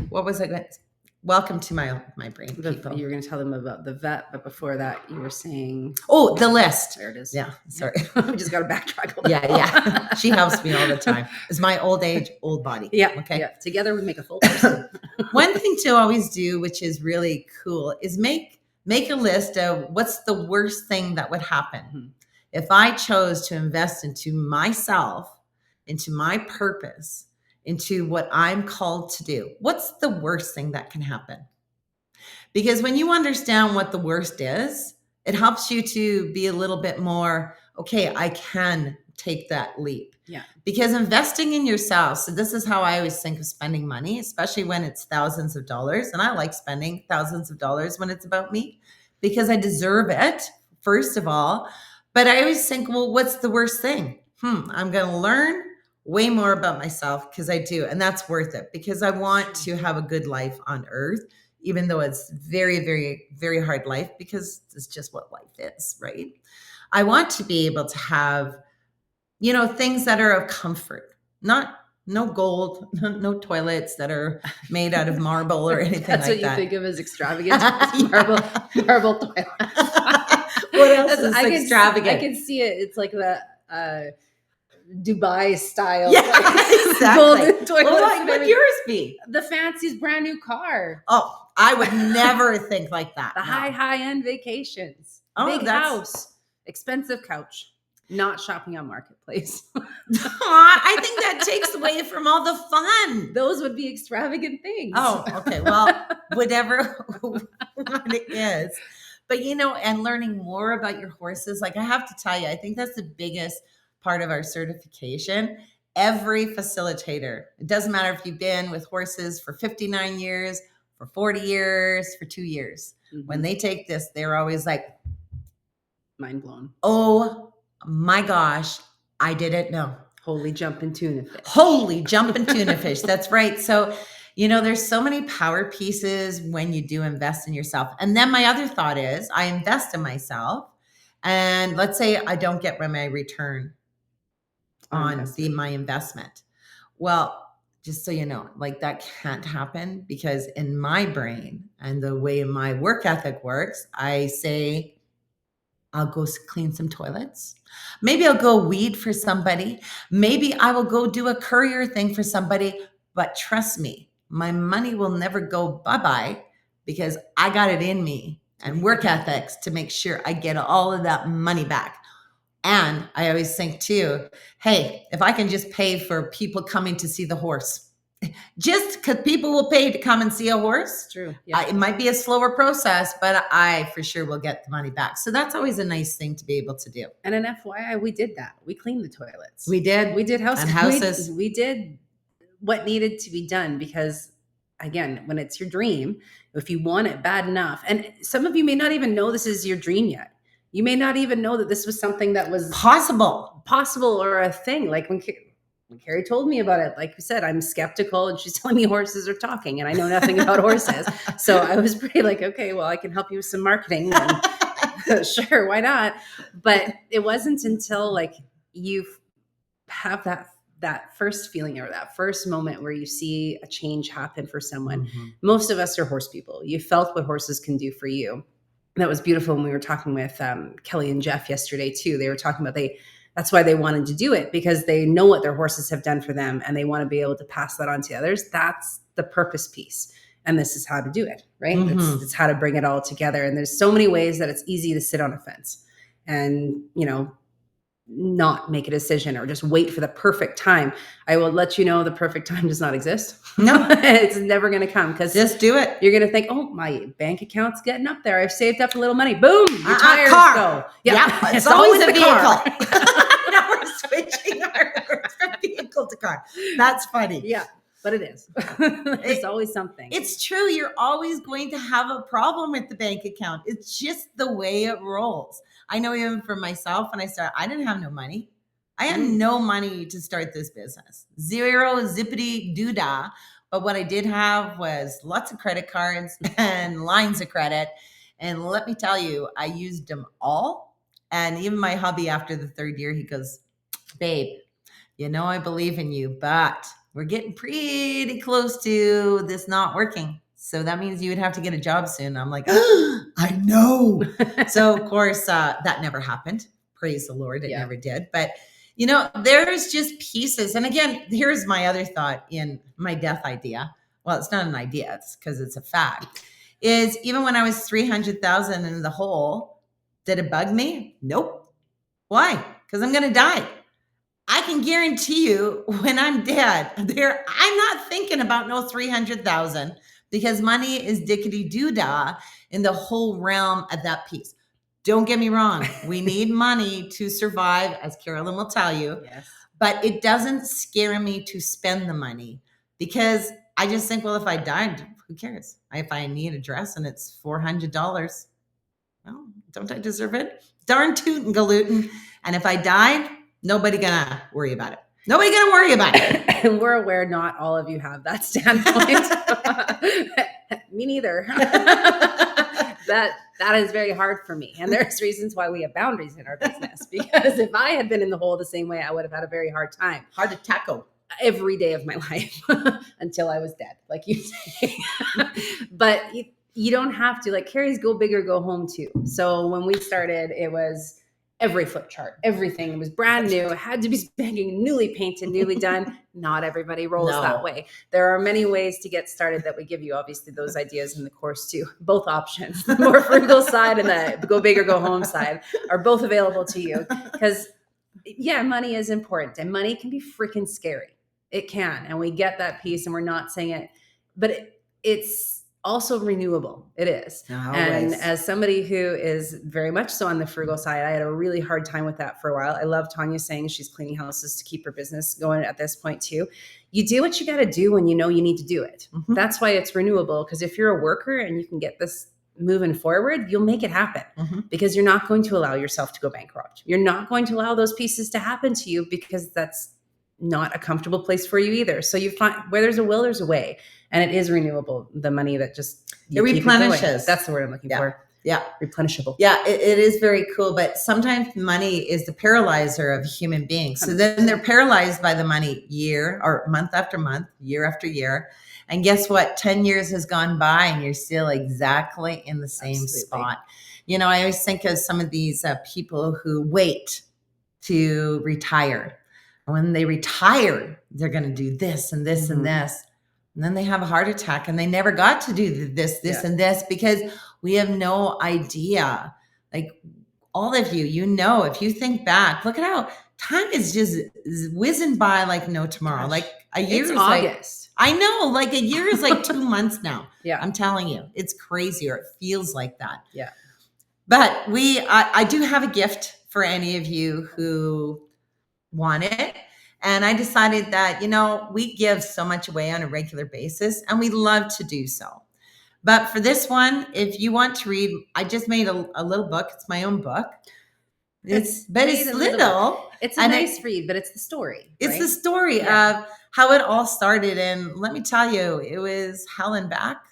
what was it? Welcome to my brain, people. You were going to tell them about the vet, but before that you were saying... Oh, the list. There it is. Yeah, sorry. We just got to backtrack. Yeah. She helps me all the time. It's my old age, old body. Yeah. Okay. Yeah. Together we make a full person. One thing to always do, which is really cool, is make a list of what's the worst thing that would happen. Mm-hmm. If I chose to invest into myself, into my purpose, into what I'm called to do, what's the worst thing that can happen? Because when you understand what the worst is, it helps you to be a little bit more, okay, I can take that leap. Yeah. Because investing in yourself, so this is how I always think of spending money, especially when it's thousands of dollars. And I like spending thousands of dollars when it's about me because I deserve it, first of all. But I always think, well, what's the worst thing? I'm going to learn way more about myself because I do. And that's worth it because I want to have a good life on earth, even though it's very, very, very hard life because it's just what life is, right? I want to be able to have, things that are of comfort, no gold, no toilets that are made out of marble or anything like that. That's what you think of as extravagant, marble toilets. What else is extravagant? I can see it. It's like the Dubai style. Yeah, exactly. Golden toilets. Well, what would yours be? The fanciest brand new car. Oh, I would never think like that. The high-end vacations. Oh, big house. Expensive couch. Not shopping on Marketplace. I think that takes away from all the fun. Those would be extravagant things. Oh, okay. Well, whatever it is. But, and learning more about your horses, like I have to tell you, I think that's the biggest part of our certification. Every facilitator, it doesn't matter if you've been with horses for 59 years, for 40 years, for 2 years. Mm-hmm. When they take this, they're always like, mind blown. Oh my gosh, I didn't know. Holy jumping tuna fish. Holy jumping tuna fish. That's right. So, there's so many power pieces when you do invest in yourself. And then my other thought is I invest in myself and let's say I don't get my return on my investment. Well, just so you know, like that can't happen because in my brain and the way my work ethic works, I say, I'll go clean some toilets. Maybe I'll go weed for somebody. Maybe I will go do a courier thing for somebody. But trust me, my money will never go bye-bye because I got it in me and work ethics to make sure I get all of that money back. And I always think too, hey, if I can just pay for people coming to see the horse, just because people will pay to come and see a horse. True. Yeah. It might be a slower process, but I for sure will get the money back. So that's always a nice thing to be able to do. And an FYI, we did that. We cleaned the toilets. We did. We did houses. We did what needed to be done because, again, when it's your dream, If you want it bad enough, and some of you may not even know this is your dream yet. You may not even know that this was something that was possible or a thing. Like when Carrie told me about it, like you said, I'm skeptical, and she's telling me horses are talking, and I know nothing about horses. So I was pretty like, okay, well, I can help you with some marketing. And sure, why not? But it wasn't until like you have that first feeling or that first moment where you see a change happen for someone. Mm-hmm. Most of us are horse people. You felt what horses can do for you. That was beautiful when we were talking with Kelly and Jeff yesterday too. They were talking about that's why they wanted to do it, because they know what their horses have done for them and they want to be able to pass that on to others. That's the purpose piece. And this is how to do it, right? Mm-hmm. It's how to bring it all together. And there's so many ways that it's easy to sit on a fence and, not make a decision or just wait for the perfect time. I will let you know the perfect time does not exist. No, it's never going to come, because just do it. You're going to think, oh, my bank account's getting up there. I've saved up a little money. Boom, your tires car. go. Yeah, it's always a vehicle. Now we're switching our words from vehicle to car. That's funny. Yeah, but it is. There's always something. It's true. You're always going to have a problem with the bank account. It's just the way it rolls. I know even for myself, when I started, I didn't have no money. I had no money to start this business. Zero zippity doodah. But what I did have was lots of credit cards and lines of credit. And let me tell you, I used them all. And even my hubby, after the third year, he goes, babe, I believe in you, but we're getting pretty close to this not working. So that means you would have to get a job soon. I'm like, I know. So of course, that never happened. Praise the Lord. It never did. But there's just pieces. And again, here's my other thought in my death idea. Well, it's not an idea. It's because it's a fact. Is even when I was 300,000 in the hole, did it bug me? Nope. Why? Because I'm going to die. I can guarantee you when I'm dead, I'm not thinking about no 300,000, because money is dickety doo-dah in the whole realm of that piece. Don't get me wrong. We need money to survive, as Carolyn will tell you. Yes. But it doesn't scare me to spend the money, because I just think, well, if I died, who cares? If I need a dress and it's $400, well, don't I deserve it? Darn tootin' galootin'. And if I died, nobody gonna worry about it. Nobody gonna worry about it. And we're aware not all of you have that standpoint. Me neither. That is very hard for me. And there's reasons why we have boundaries in our business. Because if I had been in the hole the same way, I would have had a very hard time. Hard to tackle. Every day of my life until I was dead, like you say. But you don't have to. Like Carrie's go big or go home too. So when we started, it was every flip chart, everything was brand new. It had to be spanking newly painted, newly done. Not everybody rolls that way. There are many ways to get started that we give you, obviously, those ideas in the course too. Both options, the more frugal side and the go big or go home side, are both available to you. Because money is important, and money can be freaking scary. It can, and we get that piece, and we're not saying it, but it's also renewable. It is. Always. And as somebody who is very much so on the frugal side, I had a really hard time with that for a while. I love Tanya saying she's cleaning houses to keep her business going at this point too. You do what you got to do when you know you need to do it. Mm-hmm. That's why it's renewable, because if you're a worker and you can get this moving forward, you'll make it happen. Mm-hmm. Because you're not going to allow yourself to go bankrupt. You're not going to allow those pieces to happen to you, because that's not a comfortable place for you either. So you find where there's a will, there's a way. And it is renewable. The money that just it replenishes. That's the word I'm looking for. Yeah. Replenishable. Yeah, it is very cool. But sometimes money is the paralyzer of a human being. So then they're paralyzed by the money year or month after month, year after year. And guess what? 10 years has gone by and you're still exactly in the same spot. I always think of some of these people who wait to retire. When they retire, they're going to do this and this and this. And then they have a heart attack and they never got to do this and this, because we have no idea. Like all of you, if you think back, look at how time is just whizzing by like no tomorrow. Gosh, like a year is August. I know, like a year is like 2 months now. Yeah. I'm telling you, it's crazy, or it feels like that. Yeah. But I do have a gift for any of you who want it. And I decided that, we give so much away on a regular basis, and we love to do so. But for this one, if you want to read, I just made a little book. It's my own book. It's little. It's a nice read, but it's the story. It's the story of how it all started. And let me tell you, it was hell and back.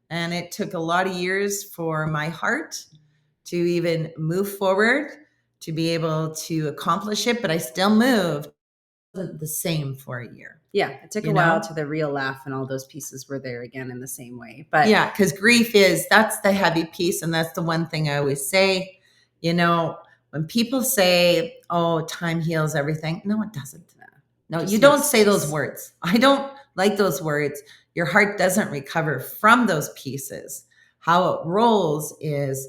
And it took a lot of years for my heart to even move forward, to be able to accomplish it. But I still moved the same for a year. Yeah, it took a while to the real laugh and all those pieces were there again in the same way. But yeah, because grief that's the heavy piece. And that's the one thing I always say, when people say, oh, time heals everything. No, it doesn't. No, you don't say those words. I don't like those words. Your heart doesn't recover from those pieces. How it rolls is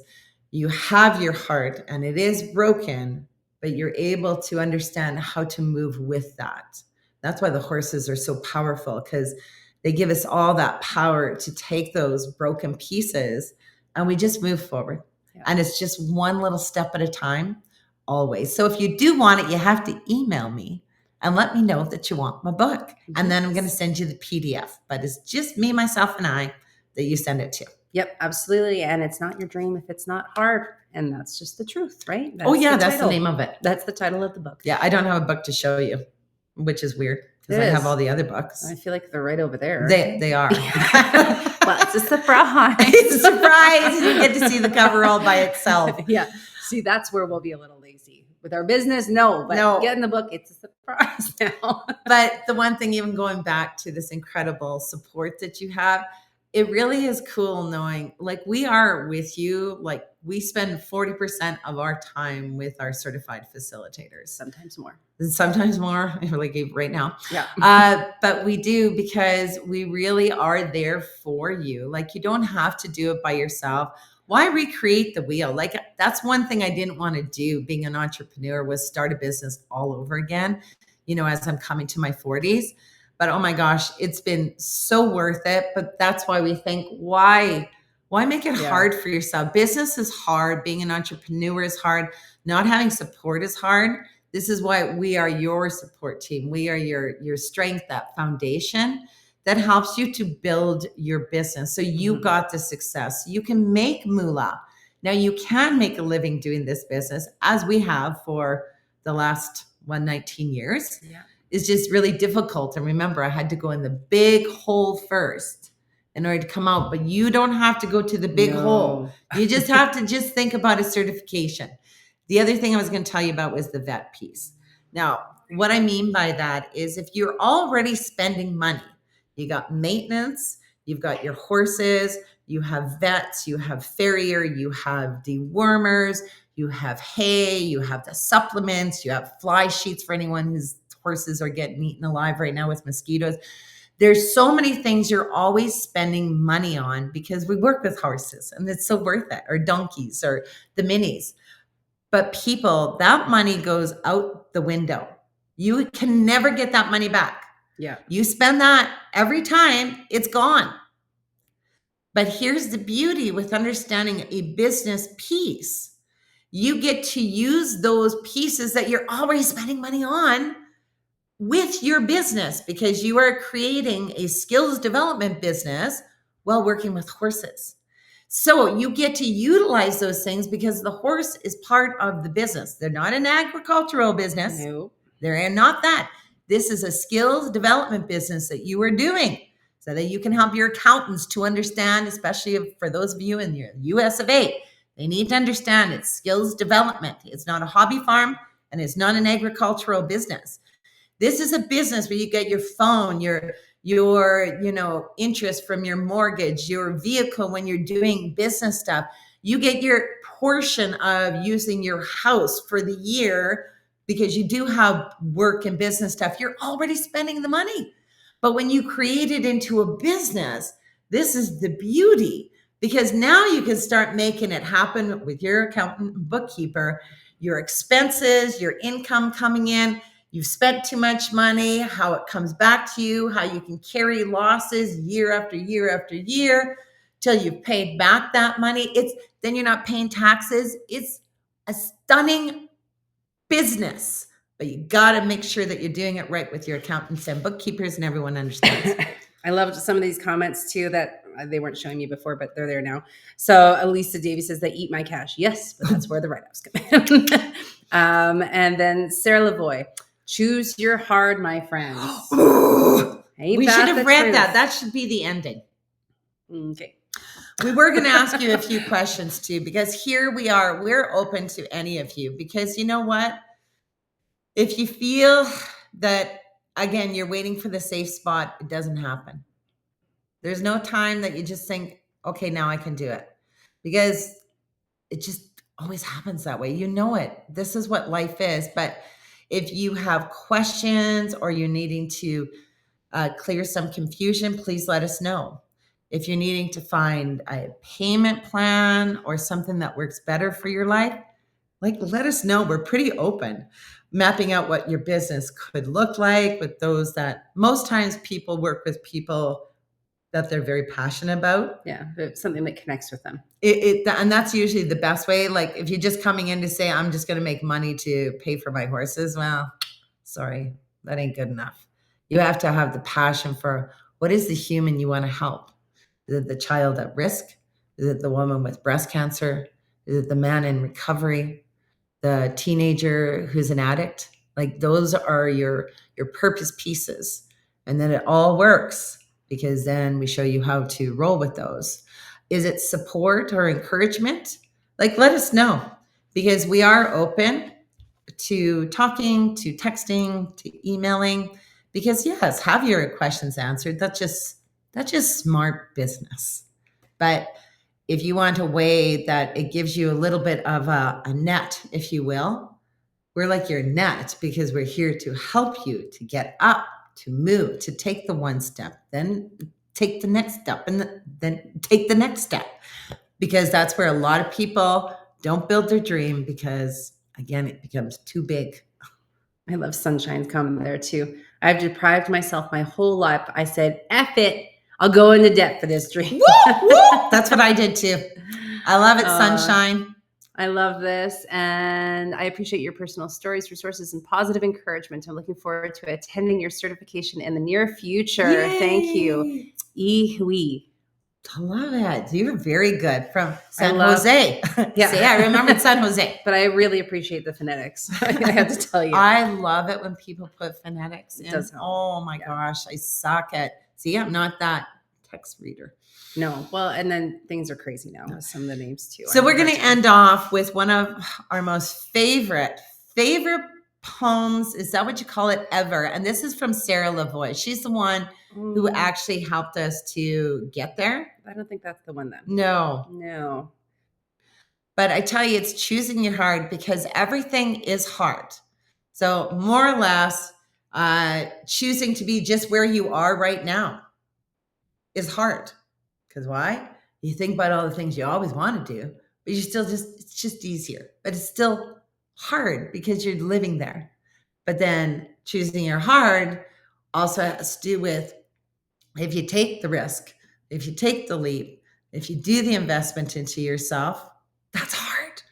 you have your heart and it is broken, but you're able to understand how to move with that. That's why the horses are so powerful, because they give us all that power to take those broken pieces and we just move forward. Yeah. And it's just one little step at a time, always. So if you do want it, you have to email me and let me know that you want my book. Yes. And then I'm going to send you the PDF. But it's just me, myself, and I that you send it to. Yep, absolutely. And it's not your dream if it's not hard. And that's just the truth, right? That's that's the name of it. That's the title of the book. Yeah, I don't have a book to show you, which is weird because I have all the other books. I feel like they're right over there. They are. Well, it's a surprise. It's a surprise. You get to see the cover all by itself. Yeah. See, that's where we'll be a little lazy. With our business, no. Getting the book, it's a surprise now. But the one thing, even going back to this incredible support that you have, it really is cool knowing, like, we are with you. Like, we spend 40% of our time with our certified facilitators. Sometimes more, like right now. Yeah. But we do, because we really are there for you. Like, you don't have to do it by yourself. Why recreate the wheel? Like, that's one thing I didn't want to do being an entrepreneur, was start a business all over again, as I'm coming to my 40s. But oh my gosh, it's been so worth it. But that's why we think, why make it hard for yourself? Business is hard. Being an entrepreneur is hard. Not having support is hard. This is why we are your support team. We are your strength, that foundation that helps you to build your business. So you got the success. You can make moolah. Now you can make a living doing this business, as we have for the last 19 years. Yeah. It's just really difficult. And remember, I had to go in the big hole first in order to come out. But you don't have to go to the big hole. You just have to just think about a certification. The other thing I was going to tell you about was the vet piece. Now, what I mean by that is, if you're already spending money, you got maintenance, you've got your horses, you have vets, you have farrier, you have dewormers, you have hay, you have the supplements, you have fly sheets for anyone whose horses are getting eaten alive right now with mosquitoes. There's so many things you're always spending money on, because we work with horses and it's so worth it, or donkeys or the minis. But people, that money goes out the window. You can never get that money back. Yeah. You spend that every time, it's gone. But here's the beauty with understanding a business piece. You get to use those pieces that you're already spending money on with your business, because you are creating a skills development business while working with horses. So you get to utilize those things, because the horse is part of the business. They're not an agricultural business. No. They're not that. This is a skills development business that you are doing, so that you can help your accountants to understand, especially for those of you in your US of A, they need to understand it's skills development. It's not a hobby farm, and it's not an agricultural business. This is a business where you get your phone, your interest from your mortgage, your vehicle when you're doing business stuff. You get your portion of using your house for the year, because you do have work and business stuff. You're already spending the money. But when you create it into a business, this is the beauty, because now you can start making it happen with your accountant and bookkeeper, your expenses, your income coming in. You've spent too much money, how it comes back to you, how you can carry losses year after year after year till you've paid back that money. Then you're not paying taxes. It's a stunning business, but you got to make sure that you're doing it right with your accountants and bookkeepers, and everyone understands. I loved some of these comments too, that they weren't showing me before, but they're there now. So Elisa Davy says they eat my cash. Yes, but that's where the write-offs come in. And then Sarah Lavoie, choose your hard, my friends. We should have read that. That should be the ending. Okay. We were going to ask you a few questions too, because here we are. We're open to any of you, because you know what? If you feel that, again, you're waiting for the safe spot, it doesn't happen. There's no time that you just think, okay, now I can do it, because it just always happens that way. You know it. This is what life is. But if you have questions or you're needing to clear some confusion, please let us know. If you're needing to find a payment plan or something that works better for your life, let us know. We're pretty open. Mapping out what your business could look like with those that most times people work with people that they're very passionate about. Yeah, something that connects with them. And that's usually the best way. Like if you're just coming in to say, I'm just going to make money to pay for my horses. Well, sorry, that ain't good enough. You have to have the passion for what is the human you want to help. Is it the child at risk? Is it the woman with breast cancer? Is it the man in recovery? The teenager who's an addict? Like those are your purpose pieces. And then it all works, because then we show you how to roll with those. Is it support or encouragement? Let us know, because we are open to talking, to texting, to emailing, because yes, have your questions answered. That's just smart business. But if you want a way that it gives you a little bit of a net, if you will, we're like your net, because we're here to help you to get up, to move, to take the one step, then take the next step, and then take the next step. Because that's where a lot of people don't build their dream, because again, it becomes too big. I love Sunshine's comment there too. I've deprived myself my whole life. I said, F it. I'll go into debt for this dream. Woo, woo. That's what I did too. I love it, Sunshine. I love this. And I appreciate your personal stories, resources, and positive encouragement. I'm looking forward to attending your certification in the near future. Yay. Thank you. Ihui. I love it. You're very good. From San Jose. Yeah. See, I remembered San Jose. But I really appreciate the phonetics. I have to tell you. I love it when people put phonetics in. Oh my gosh, I suck at. See, I'm not that text reader. No. Well, and then things are crazy now with some of the names too. So we're going to end off with one of our most favorite poems. Is that what you call it? Ever. And this is from Sarah Lavoie. She's the one who actually helped us to get there. I don't think that's the one then. No. But I tell you, it's choosing your heart, because everything is hard. So more or less, choosing to be just where you are right now is hard. Because why? You think about all the things you always want to do, but you still it's just easier. But it's still hard because you're living there. But then choosing your heart also has to do with, if you take the risk, if you take the leap, if you do the investment into yourself, that's hard.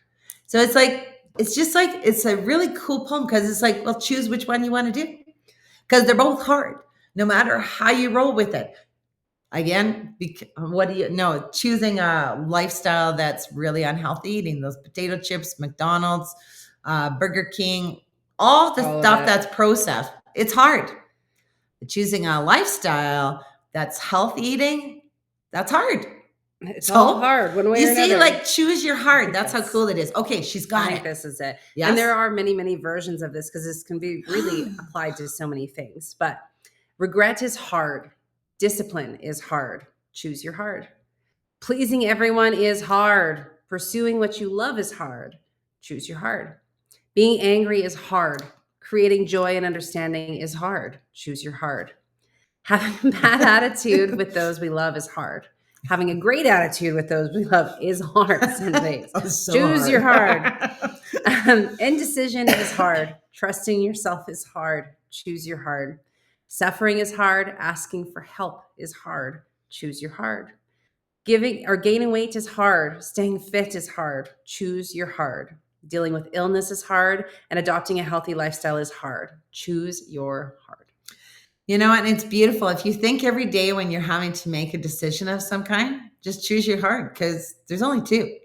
So it's a really cool poem, because it's like, well, choose which one you want to do, because they're both hard, no matter how you roll with it. Again, what do you know? Choosing a lifestyle that's really unhealthy, eating those potato chips, McDonald's, Burger King, all the stuff that's processed. It's hard. But choosing a lifestyle that's health eating, that's hard. It's all hard. One way or another. You see, choose your heart. That's how cool it is. Okay, she's got it. This is it. Yes? And there are many, many versions of this, because this can be really applied to so many things. But regret is hard. Discipline is hard. Choose your heart. Pleasing everyone is hard. Pursuing what you love is hard. Choose your heart. Being angry is hard. Creating joy and understanding is hard. Choose your heart. Having a bad attitude with those we love is hard. Having a great attitude with those we love is hard. Choose your heart. Indecision is hard. Trusting yourself is hard. Choose your heart. Suffering is hard. Asking for help is hard. Choose your heart. Giving or gaining weight is hard. Staying fit is hard. Choose your heart. Dealing with illness is hard. And adopting a healthy lifestyle is hard. Choose your heart. You know, and it's beautiful. If you think every day when you're having to make a decision of some kind, just choose your heart because there's only two,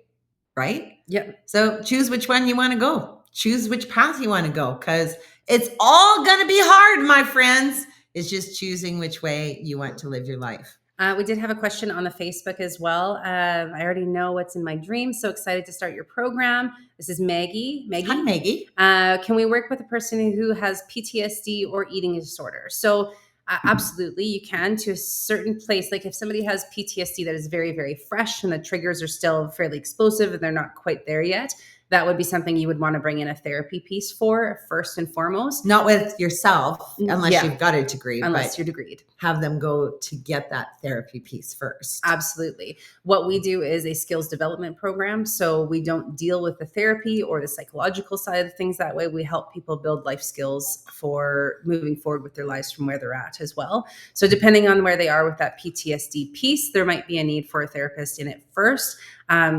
right? Yep. So choose which one you want to go. Choose which path you want to go because it's all going to be hard, my friends. It's just choosing which way you want to live your life. We did have a question on the Facebook as well. I already know what's in my dream. So excited to start your program. This is Maggie. Hi, Maggie. Can we work with a person who has PTSD or eating disorder? So absolutely, you can to a certain place. Like if somebody has PTSD that is very, very fresh and the triggers are still fairly explosive and they're not quite there yet, that would be something you would want to bring in a therapy piece for first and foremost. Not with yourself, unless Yeah. you've got a degree. Unless you're degreed. Have them go to get that therapy piece first. Absolutely. What we do is a skills development program. So we don't deal with the therapy or the psychological side of things that way. We help people build life skills for moving forward with their lives from where they're at as well. So depending on where they are with that PTSD piece, there might be a need for a therapist in it first.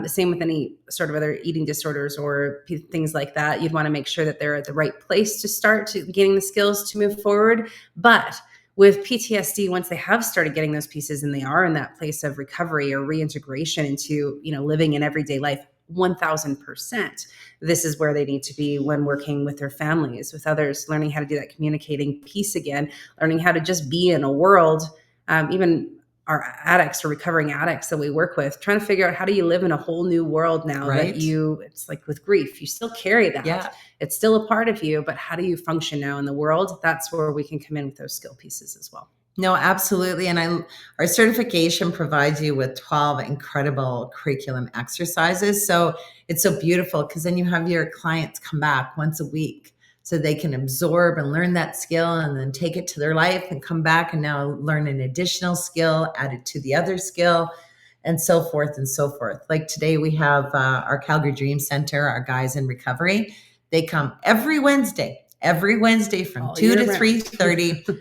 Same with any sort of other eating disorders or things like that. You'd want to make sure that they're at the right place to start to gaining the skills to move forward. But with PTSD, once they have started getting those pieces and they are in that place of recovery or reintegration into, living in everyday life, 1000%, this is where they need to be when working with their families, with others, learning how to do that communicating piece again, learning how to just be in a world, even our addicts or recovering addicts that we work with, trying to figure out how do you live in a whole new world now that it's like with grief, you still carry that. Yeah. It's still a part of you, but how do you function now in the world? That's where we can come in with those skill pieces as well. No, absolutely. And our certification provides you with 12 incredible curriculum exercises. So it's so beautiful because then you have your clients come back once a week so they can absorb and learn that skill and then take it to their life and come back and now learn an additional skill added to the other skill and so forth and so forth. Like today we have our Calgary Dream Center, our guys in recovery. They come every Wednesday from All 2 to year round. 3:30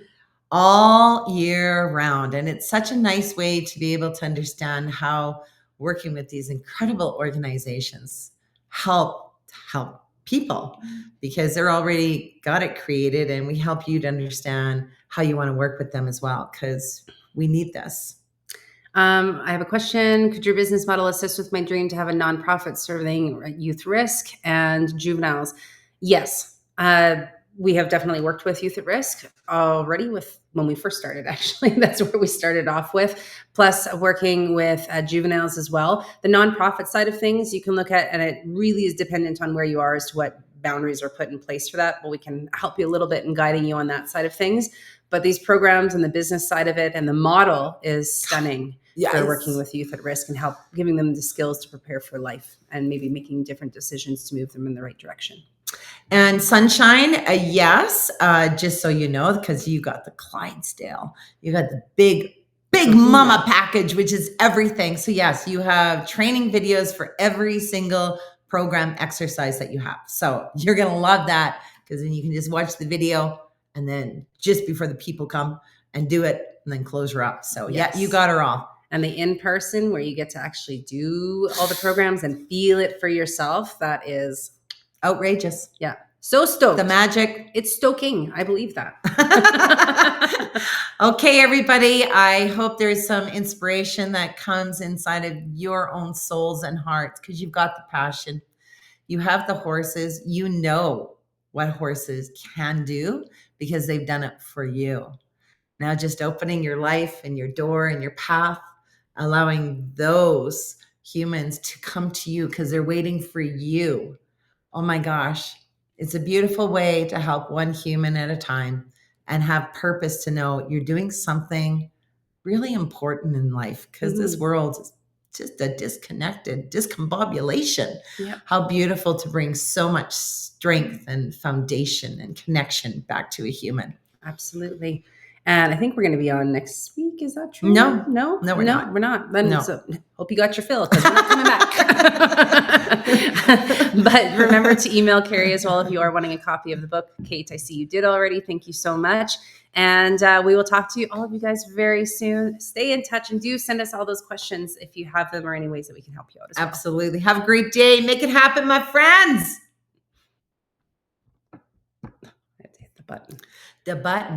all year round. And it's such a nice way to be able to understand how working with these incredible organizations help people because they're already got it created, and we help you to understand how you want to work with them as well because we need this. I have a question. Could your business model assist with my dream to have a nonprofit serving youth risk and juveniles? Yes. We have definitely worked with youth at risk already when we first started, actually. That's where we started off with, plus working with juveniles as well. The nonprofit side of things you can look at, and it really is dependent on where you are as to what boundaries are put in place for that. But we can help you a little bit in guiding you on that side of things. But these programs and the business side of it and the model is stunning. For working with youth at risk and help giving them the skills to prepare for life and maybe making different decisions to move them in the right direction. And Sunshine, yes, just so you know, because you got the Clydesdale, you got the big mama package, which is everything. So yes, you have training videos for every single program exercise that you have. So you're going to love that because then you can just watch the video and then just before the people come and do it and then close her up. So yeah, you got her all. And the in-person where you get to actually do all the programs and feel it for yourself, that is outrageous. Yeah. So stoked. The magic. It's stoking. I believe that. Okay, everybody. I hope there's some inspiration that comes inside of your own souls and hearts because you've got the passion. You have the horses. You know what horses can do because they've done it for you. Now just opening your life and your door and your path, allowing those humans to come to you because they're waiting for you. Oh my gosh, it's a beautiful way to help one human at a time and have purpose to know you're doing something really important in life because this world is just a disconnected discombobulation. Yep. How beautiful to bring so much strength and foundation and connection back to a human. Absolutely. And I think we're going to be on next week. Is that true? No, we're not. Then No. So hope you got your fill because we're not coming back. But remember to email Carrie as well if you are wanting a copy of the book. Kate, I see you did already. Thank you so much. And we will talk to you, all of you guys, very soon. Stay in touch and do send us all those questions if you have them or any ways that we can help you out as well. Absolutely. Have a great day. Make it happen, my friends. I have to hit the button. The button.